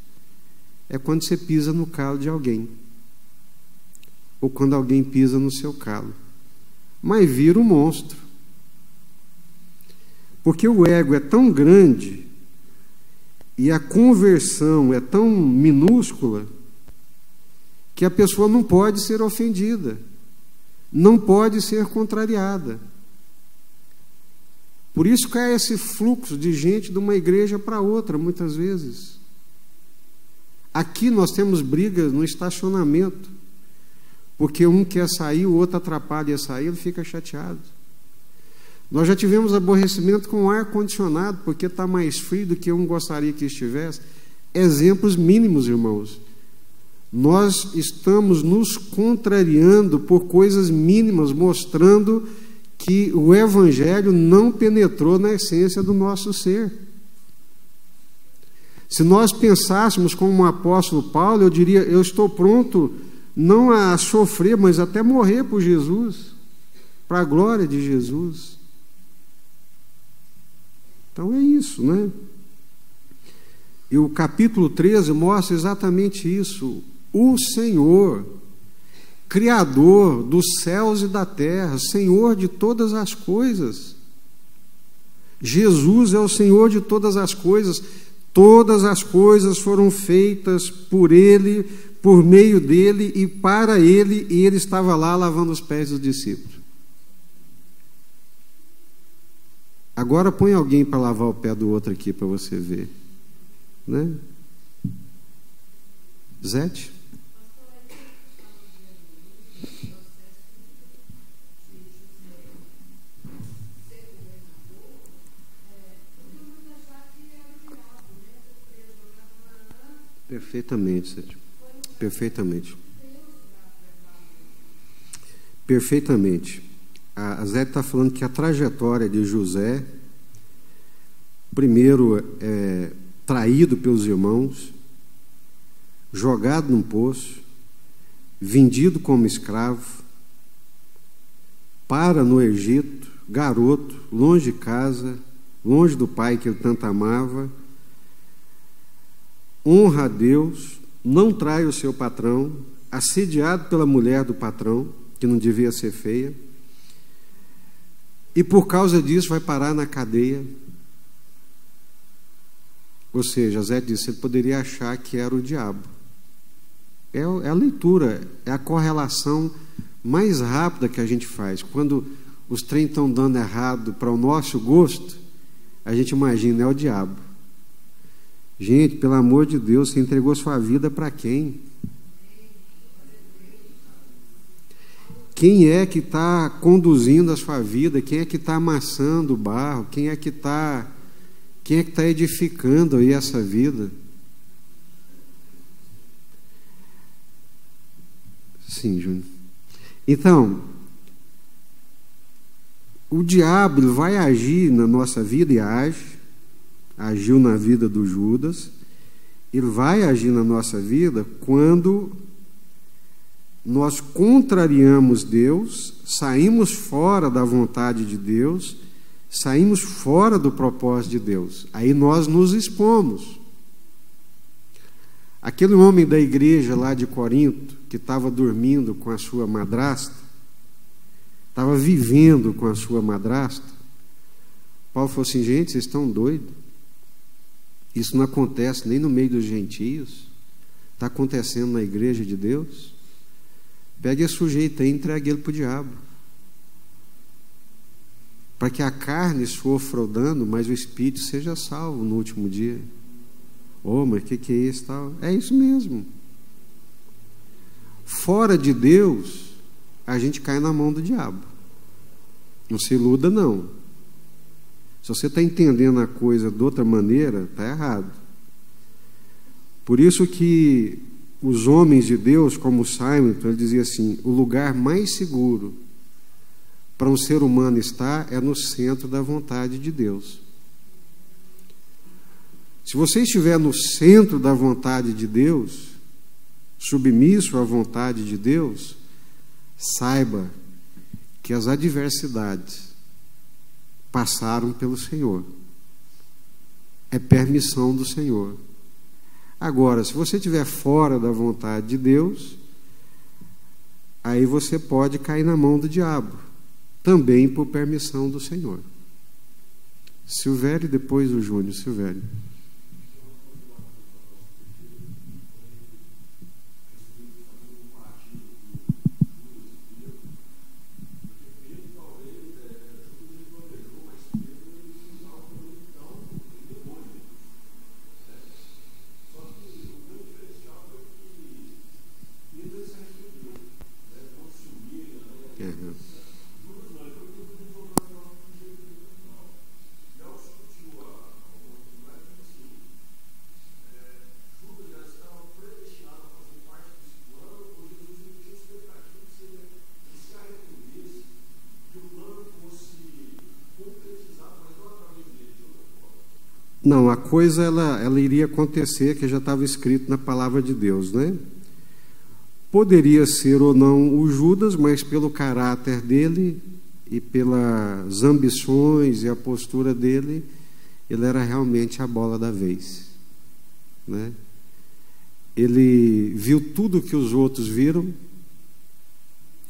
É quando você pisa no calo de alguém, ou quando alguém pisa no seu calo, mas vira um monstro, porque o ego é tão grande e a conversão é tão minúscula que a pessoa não pode ser ofendida, não pode ser contrariada. Por isso cai esse fluxo de gente de uma igreja para outra, muitas vezes. Aqui nós temos brigas no estacionamento, porque um quer sair, o outro atrapalha a sair, ele fica chateado. Nós já tivemos aborrecimento com o ar-condicionado, porque está mais frio do que um gostaria que estivesse. Exemplos mínimos, irmãos. Nós estamos nos contrariando por coisas mínimas, mostrando que o Evangelho não penetrou na essência do nosso ser. Se nós pensássemos como o apóstolo Paulo, eu diria, eu estou pronto não a sofrer, mas até morrer por Jesus, para a glória de Jesus. Então é isso, né? E o capítulo 13 mostra exatamente isso. O Senhor, Criador dos céus e da terra, Senhor de todas as coisas. Jesus é o Senhor de todas as coisas. Todas as coisas foram feitas por Ele, por meio dEle e para Ele, e Ele estava lá lavando os pés dos discípulos. Agora põe alguém para lavar o pé do outro aqui para você ver, né? Zete? Perfeitamente, Sérgio. Perfeitamente. Perfeitamente. A Zé está falando que a trajetória de José, primeiro traído pelos irmãos, jogado num poço, vendido como escravo, para no Egito, garoto, longe de casa, longe do pai que ele tanto amava, honra a Deus, não trai o seu patrão, assediado pela mulher do patrão, que não devia ser feia, e por causa disso vai parar na cadeia. Ou seja, Zé disse, ele poderia achar que era o diabo. É a leitura, é a correlação mais rápida que a gente faz. Quando os trem estão dando errado para o nosso gosto, a gente imagina, é o diabo. Gente, pelo amor de Deus, você entregou sua vida para quem? Quem é que está conduzindo a sua vida? Quem é que está amassando o barro? Quem é que está edificando aí essa vida? Sim, Júnior. Então, o diabo ele vai agir na nossa vida e agiu na vida do Judas, ele vai agir na nossa vida quando nós contrariamos Deus, saímos fora da vontade de Deus, saímos fora do propósito de Deus. Aí nós nos expomos. Aquele homem da igreja lá de Corinto, que estava dormindo com a sua madrasta, estava vivendo com a sua madrasta, Paulo falou assim, gente, vocês estão doidos? Isso não acontece nem no meio dos gentios, está acontecendo na igreja de Deus. Pegue esse sujeito aí e entregue ele para o diabo, para que a carne sofra o dano, mas o espírito seja salvo no último dia. Mas o que é isso? Tal? É isso mesmo. Fora de Deus, a gente cai na mão do diabo. Não se iluda, não. Se você está entendendo a coisa de outra maneira, está errado. Por isso que os homens de Deus, como Simon, ele dizia assim, o lugar mais seguro para um ser humano estar é no centro da vontade de Deus. Se você estiver no centro da vontade de Deus, submisso à vontade de Deus, saiba que as adversidades passaram pelo Senhor. É permissão do Senhor. Agora, se você estiver fora da vontade de Deus, aí você pode cair na mão do diabo, também por permissão do Senhor. Silvério, depois o Júnior. Silvério. Não, a coisa ela iria acontecer, que já estava escrito na palavra de Deus, né? Poderia ser ou não o Judas, mas pelo caráter dele e pelas ambições e a postura dele, ele era realmente a bola da vez, né? Ele viu tudo que os outros viram,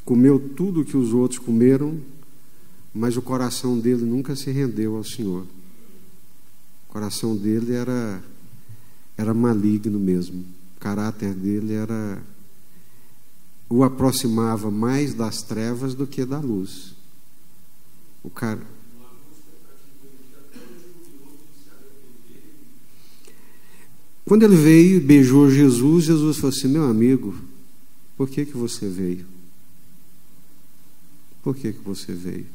comeu tudo que os outros comeram, mas o coração dele nunca se rendeu ao Senhor. O coração dele era maligno mesmo. O caráter dele o aproximava mais das trevas do que da luz. Quando ele veio e beijou Jesus, Jesus falou assim, meu amigo, por que você veio? Por que você veio?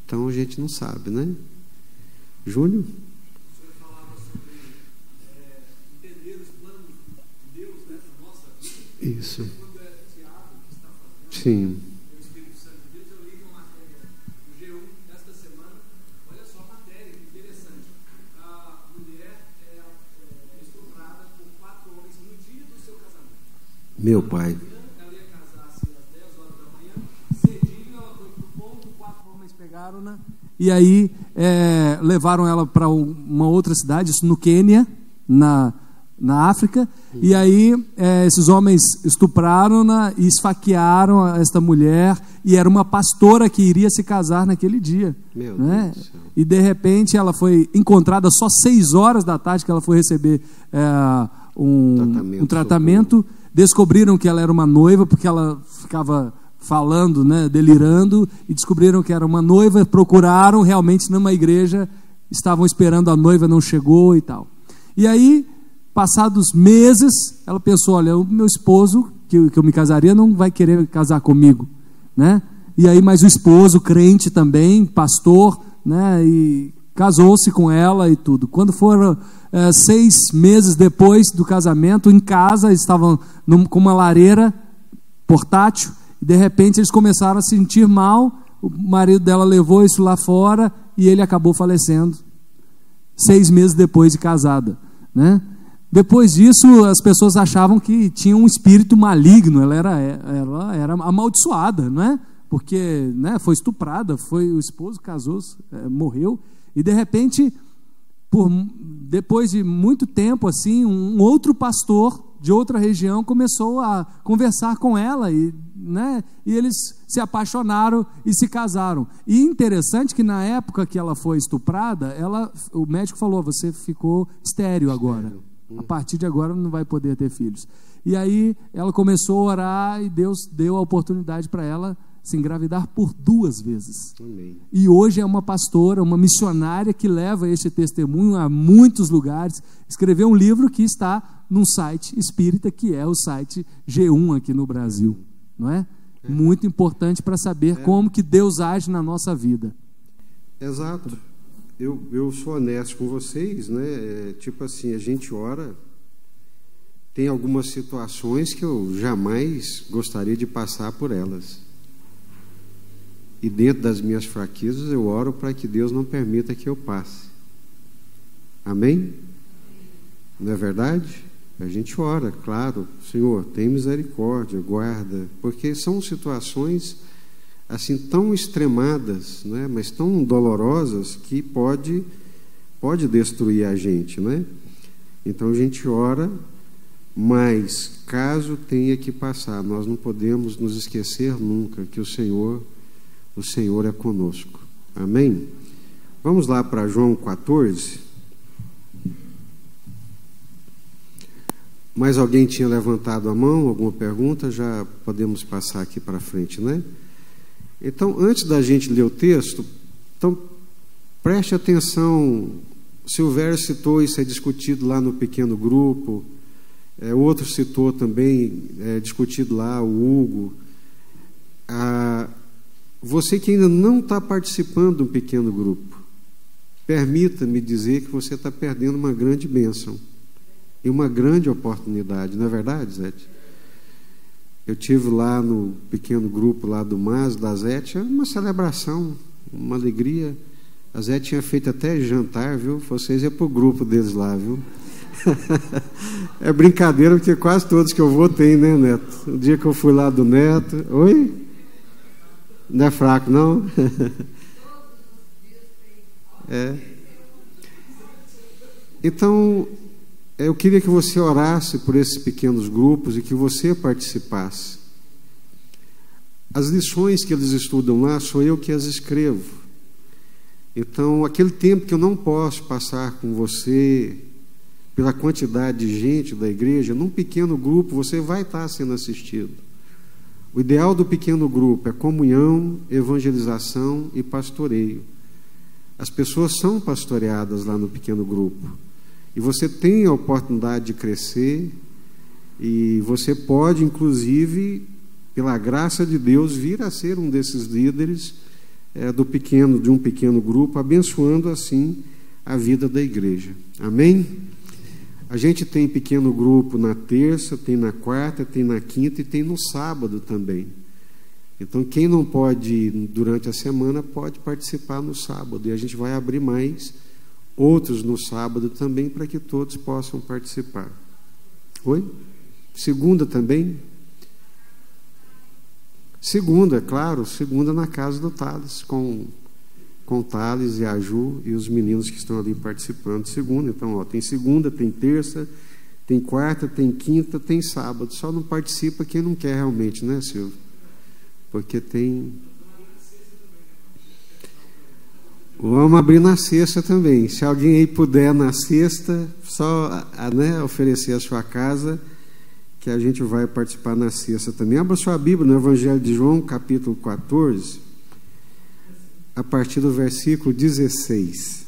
Então a gente não sabe, né? Júnior? O senhor falava sobre entender os planos Isso. Sim. Meu pai. Ela ia casar assim, às 10 horas da manhã, cedinho ela foi pro ponto, 4 homens pegaram-na, e aí levaram ela para uma outra cidade, isso no Quênia, na África, e aí esses homens estupraram-na e esfaquearam esta mulher, e era uma pastora que iria se casar naquele dia. Meu né? Deus do céu. E de repente ela foi encontrada só 6 horas da tarde que ela foi receber um tratamento. Descobriram que ela era uma noiva, porque ela ficava falando, né, delirando, e descobriram que era uma noiva, procuraram realmente numa igreja, estavam esperando a noiva, não chegou e tal. E aí, passados meses, ela pensou, olha, o meu esposo, que eu me casaria, não vai querer casar comigo, né? E aí, mas o esposo, crente também, pastor, né, e casou-se com ela e tudo. Quando foram 6 meses depois do casamento, em casa, estavam com uma lareira portátil, e de repente eles começaram a se sentir mal, o marido dela levou isso lá fora, e ele acabou falecendo, 6 meses depois de casada, né? Depois disso, as pessoas achavam que tinha um espírito maligno, ela era amaldiçoada, não é? Porque, né, foi estuprada, o esposo casou, morreu, e de repente, depois de muito tempo assim, um outro pastor de outra região começou a conversar com ela, e eles se apaixonaram e se casaram. E interessante que na época que ela foi estuprada, o médico falou, você ficou estéril agora, a partir de agora não vai poder ter filhos. E aí ela começou a orar, e Deus deu a oportunidade para ela se engravidar por 2 vezes. Amém. E hoje é uma pastora, uma missionária que leva este testemunho a muitos lugares. Escreveu um livro que está num site espírita, que é o site G1 aqui no Brasil, não é? Muito importante para saber como que Deus age na nossa vida. Exato. Eu sou honesto com vocês, né? Tipo assim, a gente ora, tem algumas situações que eu jamais gostaria de passar por elas. E dentro das minhas fraquezas eu oro para que Deus não permita que eu passe. Amém? Não é verdade? A gente ora, claro, Senhor, tem misericórdia, guarda, porque são situações assim tão extremadas, né, mas tão dolorosas que pode destruir a gente, né? Então a gente ora, mas caso tenha que passar, nós não podemos nos esquecer nunca que o Senhor é conosco. Amém? Vamos lá para João 14. Mais alguém tinha levantado a mão? Alguma pergunta? Já podemos passar aqui para frente, né? Então, antes da gente ler o texto, então, preste atenção. Silvério citou isso, é discutido lá no pequeno grupo. O outro citou também, discutido lá, o Hugo. Você que ainda não está participando de um pequeno grupo, permita-me dizer que você está perdendo uma grande bênção e uma grande oportunidade, não é verdade, Zete? Eu tive lá no pequeno grupo lá do MAS, da Zete, uma celebração, uma alegria. A Zete tinha feito até jantar, viu? Vocês iam para o grupo deles lá, viu? É brincadeira, porque quase todos que eu vou tem, né, Neto? O dia que eu fui lá do Neto... Oi? Não é fraco, não? Então, eu queria que você orasse por esses pequenos grupos e que você participasse. As lições que eles estudam lá, sou eu que as escrevo. Então, aquele tempo que eu não posso passar com você, pela quantidade de gente da igreja, num pequeno grupo você vai estar sendo assistido. O ideal do pequeno grupo é comunhão, evangelização e pastoreio. As pessoas são pastoreadas lá no pequeno grupo. E você tem a oportunidade de crescer, e você pode, inclusive, pela graça de Deus, vir a ser um desses líderes de um pequeno grupo, abençoando assim a vida da igreja. Amém? A gente tem pequeno grupo na terça, tem na quarta, tem na quinta e tem no sábado também. Então, quem não pode ir durante a semana pode participar no sábado. E a gente vai abrir mais outros no sábado também para que todos possam participar. Oi? Segunda também? Segunda, claro, segunda na casa do Thales, com o Thales e a Ju e os meninos que estão ali participando. Segunda, então, ó, tem segunda, tem terça, tem quarta, tem quinta, tem sábado. Só não participa quem não quer realmente, né, Silvio? Porque tem... Vamos abrir na sexta também. Se alguém aí puder na sexta, só oferecer a sua casa, que a gente vai participar na sexta também. Abra sua Bíblia no Evangelho de João, capítulo 14, a partir do versículo 16.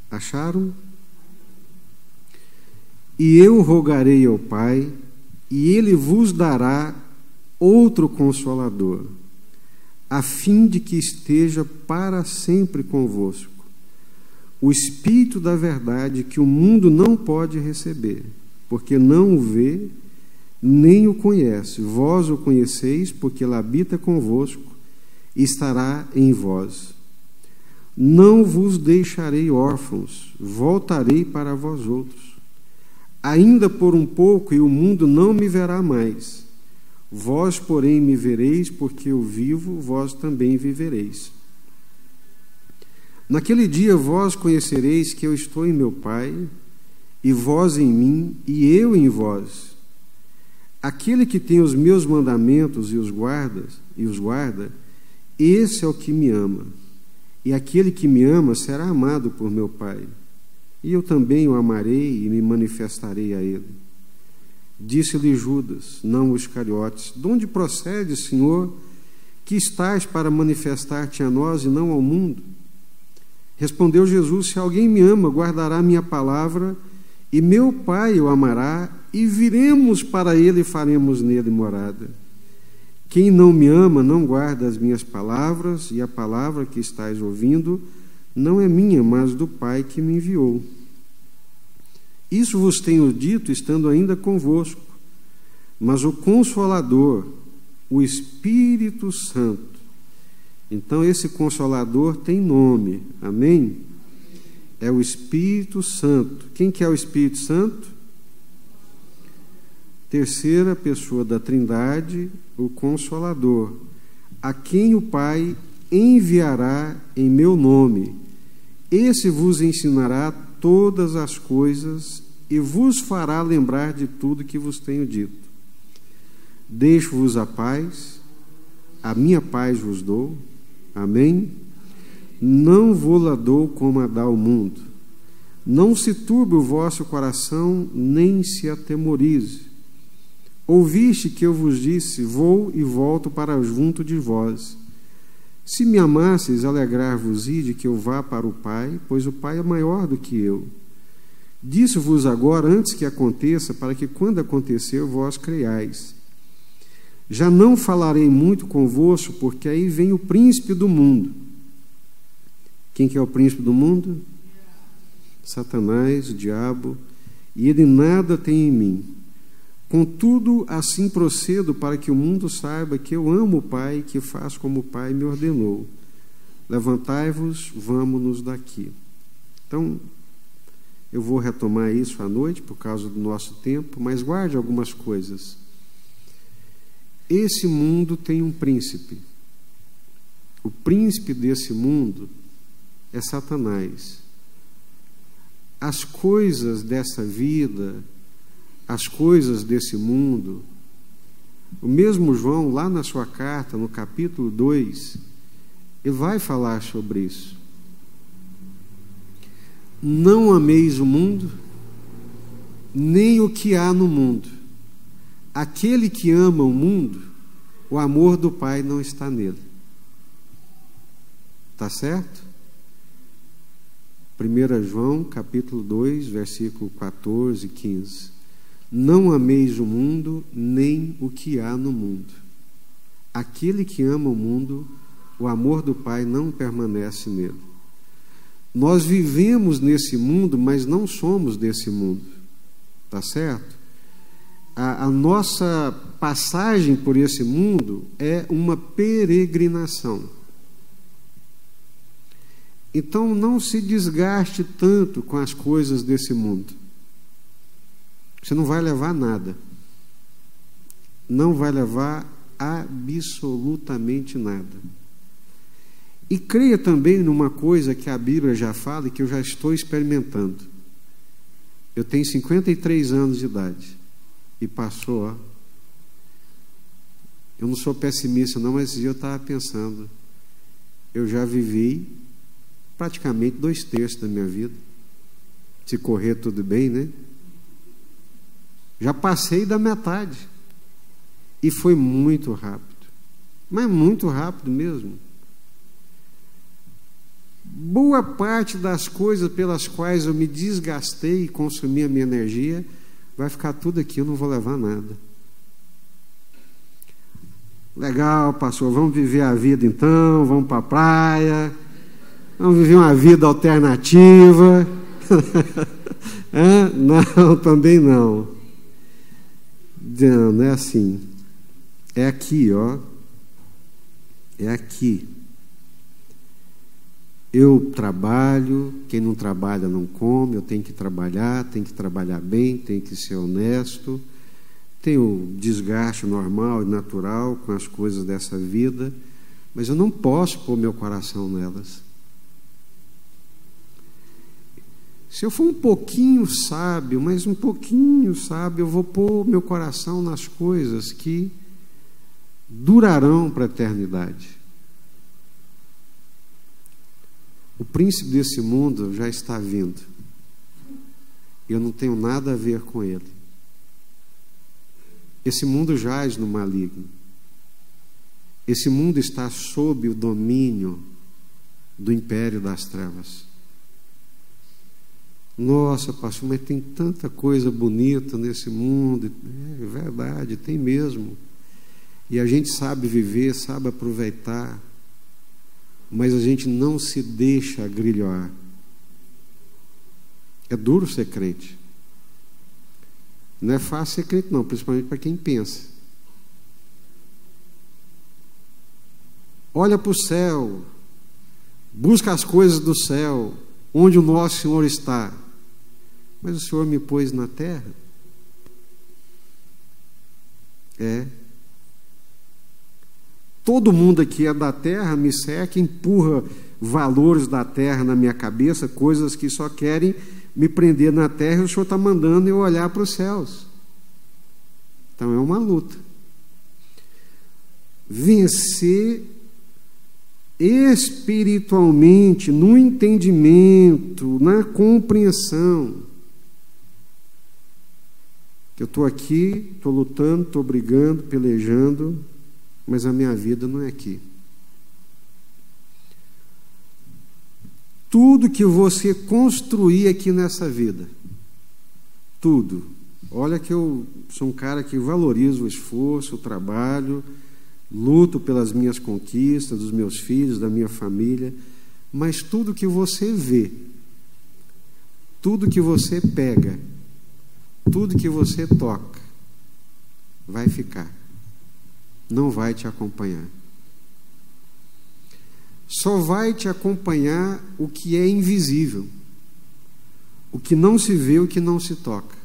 Acharam? E eu rogarei ao Pai, e Ele vos dará outro Consolador, a fim de que esteja para sempre convosco, o Espírito da verdade que o mundo não pode receber, porque não o vê, nem o conhece. Vós o conheceis, porque Ele habita convosco e estará em vós. Não vos deixarei órfãos, voltarei para vós outros. Ainda por um pouco, e o mundo não me verá mais. Vós, porém, me vereis, porque eu vivo, vós também vivereis. Naquele dia vós conhecereis que eu estou em meu Pai, e vós em mim, e eu em vós. Aquele que tem os meus mandamentos e os guarda, esse é o que me ama. E aquele que me ama será amado por meu Pai. E eu também o amarei e me manifestarei a ele. Disse-lhe Judas, não os Iscariotes: de onde procede, Senhor, que estás para manifestar-te a nós e não ao mundo? Respondeu Jesus: se alguém me ama, guardará minha palavra, e meu Pai o amará, e viremos para ele e faremos nele morada. Quem não me ama não guarda as minhas palavras, e a palavra que estáis ouvindo não é minha, mas do Pai que me enviou. Isso vos tenho dito, estando ainda convosco. Mas o Consolador, o Espírito Santo. Então, esse Consolador tem nome, amém? É o Espírito Santo. Quem que é o Espírito Santo? Terceira pessoa da Trindade, o Consolador, a quem o Pai enviará em meu nome. Esse vos ensinará todas as coisas e vos fará lembrar de tudo que vos tenho dito. Deixo-vos a paz, a minha paz vos dou. Amém? Não vou-la dou como a dá o mundo. Não se turbe o vosso coração, nem se atemorize. Ouviste que eu vos disse: vou e volto para junto de vós. Se me amasseis, alegrar-vos-ei de que eu vá para o Pai, pois o Pai é maior do que eu. Disse-vos agora antes que aconteça, para que quando acontecer vós creiais. Já não falarei muito convosco, porque aí vem o príncipe do mundo. Quem que é o príncipe do mundo? Satanás, o diabo, e ele nada tem em mim. Contudo, assim procedo para que o mundo saiba que eu amo o Pai e que faço como o Pai me ordenou. Levantai-vos, vamo-nos daqui. Então, eu vou retomar isso à noite por causa do nosso tempo, mas guarde algumas coisas. Esse mundo tem um príncipe. O príncipe desse mundo é Satanás. As coisas dessa vida, as coisas desse mundo, o mesmo João, lá na sua carta, no capítulo 2, ele vai falar sobre isso. Não ameis o mundo, nem o que há no mundo. Aquele que ama o mundo, o amor do Pai não está nele. Está certo? 1 João, capítulo 2, versículo 14 e 15. Não ameis o mundo, nem o que há no mundo. aquele que ama o mundo, o amor do Pai não permanece nele. Nós vivemos nesse mundo, mas não somos desse mundo. Tá certo? A nossa passagem por esse mundo é uma peregrinação. Então não se desgaste tanto com as coisas desse mundo. Você não vai levar nada. Não vai levar absolutamente nada. E creia também numa coisa que a Bíblia já fala e que eu já estou experimentando. Eu tenho 53 anos de idade. E passou, ó. Eu não sou pessimista não, mas esse dia eu estava pensando. Eu já vivi praticamente 2/3 da minha vida. Se correr tudo bem, né? Já passei da metade. E foi muito rápido. Mas muito rápido mesmo. Boa parte das coisas pelas quais eu me desgastei e consumi a minha energia, vai ficar tudo aqui, eu não vou levar nada. Legal, pastor, vamos viver a vida então, vamos para a praia, vamos viver uma vida alternativa. Não, também não. Não é assim. É aqui, ó. É aqui. Eu trabalho, quem não trabalha não come, eu tenho que trabalhar bem, tenho que ser honesto, tenho desgaste normal e natural com as coisas dessa vida, mas eu não posso pôr meu coração nelas. Se eu for um pouquinho sábio, mas um pouquinho sábio, eu vou pôr meu coração nas coisas que durarão para a eternidade. O príncipe desse mundo já está vindo. Eu não tenho nada a ver com ele. Esse mundo jaz no maligno. Esse mundo está sob o domínio do império das trevas. Nossa, pastor, mas tem tanta coisa bonita nesse mundo. É verdade, tem mesmo. E a gente sabe viver, sabe aproveitar. Mas a gente não se deixa agrilhoar. É duro ser crente. Não é fácil ser crente, não, principalmente para quem pensa. Olha para o céu, busca as coisas do céu, onde o nosso Senhor está. Mas o Senhor me pôs na terra. Todo mundo aqui é da terra, me cerca, empurra valores da terra na minha cabeça, coisas que só querem me prender na terra, e o Senhor está mandando eu olhar para os céus. Então é uma luta. Vencer espiritualmente, no entendimento, na compreensão. Que eu estou aqui, estou lutando, estou brigando, pelejando, mas a minha vida não é aqui. Tudo que você construir aqui nessa vida, tudo. Olha que eu sou um cara que valorizo o esforço, o trabalho, luto pelas minhas conquistas, dos meus filhos, da minha família, mas tudo que você vê, tudo que você pega, tudo que você toca, vai ficar. Não vai te acompanhar. Só vai te acompanhar o que é invisível, o que não se vê, o que não se toca.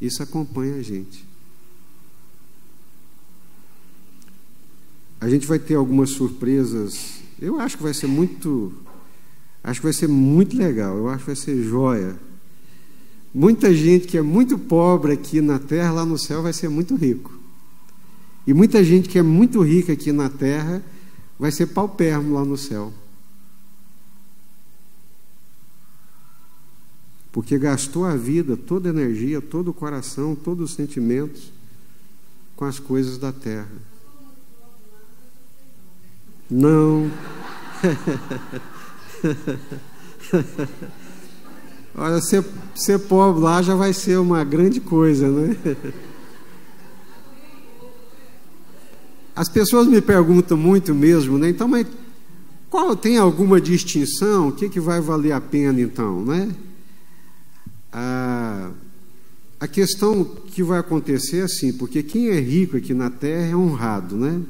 Isso acompanha a gente. A gente vai ter algumas surpresas. Eu acho que vai ser muito legal. Eu acho que vai ser joia. Muita gente que é muito pobre aqui na terra, lá no céu vai ser muito rico. E muita gente que é muito rica aqui na terra vai ser paupérrimo lá no céu. Porque gastou a vida, toda a energia, todo o coração, todos os sentimentos com as coisas da terra. Não. Olha, ser pobre lá já vai ser uma grande coisa, né? As pessoas me perguntam muito mesmo, né? Então, mas tem alguma distinção? O que vai valer a pena, então, né? A questão que vai acontecer é assim, porque quem é rico aqui na terra é honrado, né?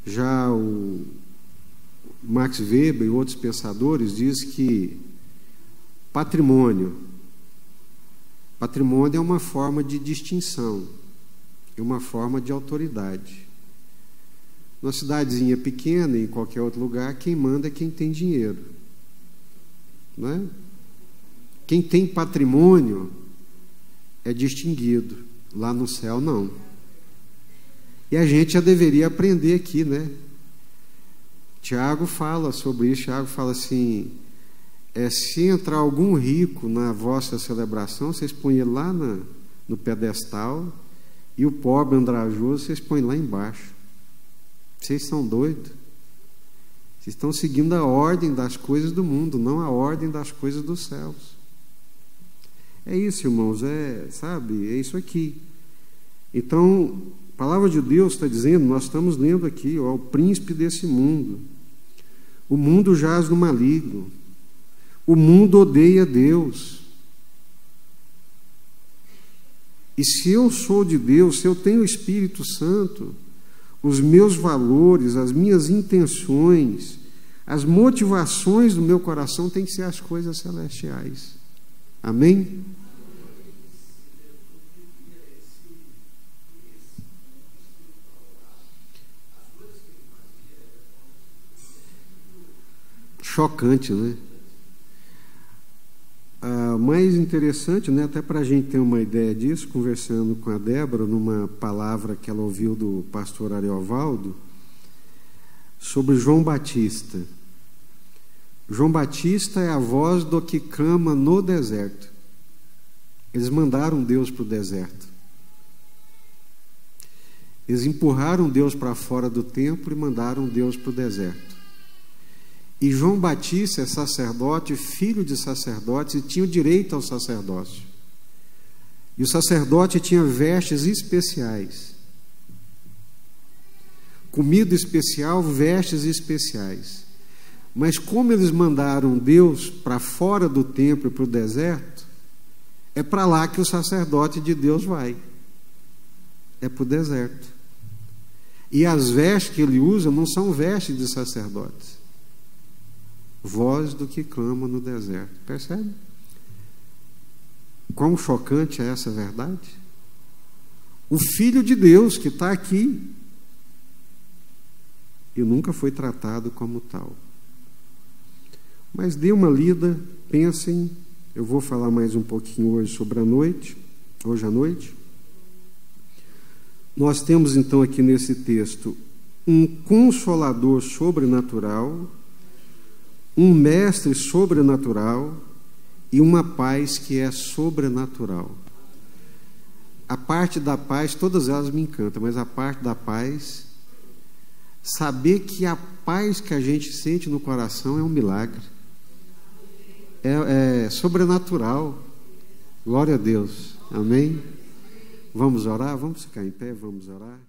Já o Max Weber e outros pensadores dizem que patrimônio é uma forma de distinção, é uma forma de autoridade. Numa cidadezinha pequena, em qualquer outro lugar, quem manda é quem tem dinheiro, não é? Quem tem patrimônio é distinguido. Lá no céu, não. E a gente já deveria aprender aqui, né? Tiago fala sobre isso. Tiago fala assim, se entrar algum rico na vossa celebração, vocês põem ele lá no pedestal, e o pobre andrajoso vocês põem lá embaixo. Vocês são doidos? Vocês estão seguindo a ordem das coisas do mundo, não a ordem das coisas dos céus. É isso, irmãos, sabe, é isso aqui. Então, a palavra de Deus está dizendo, nós estamos lendo aqui, o príncipe desse mundo. O mundo jaz no maligno. O mundo odeia Deus. E se eu sou de Deus, se eu tenho o Espírito Santo, os meus valores, as minhas intenções, as motivações do meu coração têm que ser as coisas celestiais. Amém? Chocante, né? Mais interessante, né, até para a gente ter uma ideia disso, conversando com a Débora, numa palavra que ela ouviu do pastor Ariovaldo, sobre João Batista. João Batista é a voz do que clama no deserto. Eles mandaram Deus para o deserto. Eles empurraram Deus para fora do templo e mandaram Deus para o deserto. E João Batista é sacerdote, filho de sacerdotes, e tinha o direito ao sacerdócio. E o sacerdote tinha vestes especiais. Comida especial, vestes especiais. Mas como eles mandaram Deus para fora do templo e para o deserto, é para lá que o sacerdote de Deus vai. É para o deserto. E as vestes que ele usa não são vestes de sacerdotes. Voz do que clama no deserto. Percebe? Quão chocante é essa verdade? O Filho de Deus que está aqui e nunca foi tratado como tal. Mas dê uma lida, pensem. Eu vou falar mais um pouquinho hoje sobre a noite, hoje à noite. Nós temos então aqui nesse texto um consolador sobrenatural, um mestre sobrenatural e uma paz que é sobrenatural. A parte da paz, todas elas me encantam, mas a parte da paz, saber que a paz que a gente sente no coração é um milagre. É sobrenatural. Glória a Deus. Amém? Vamos orar? Vamos ficar em pé, vamos orar.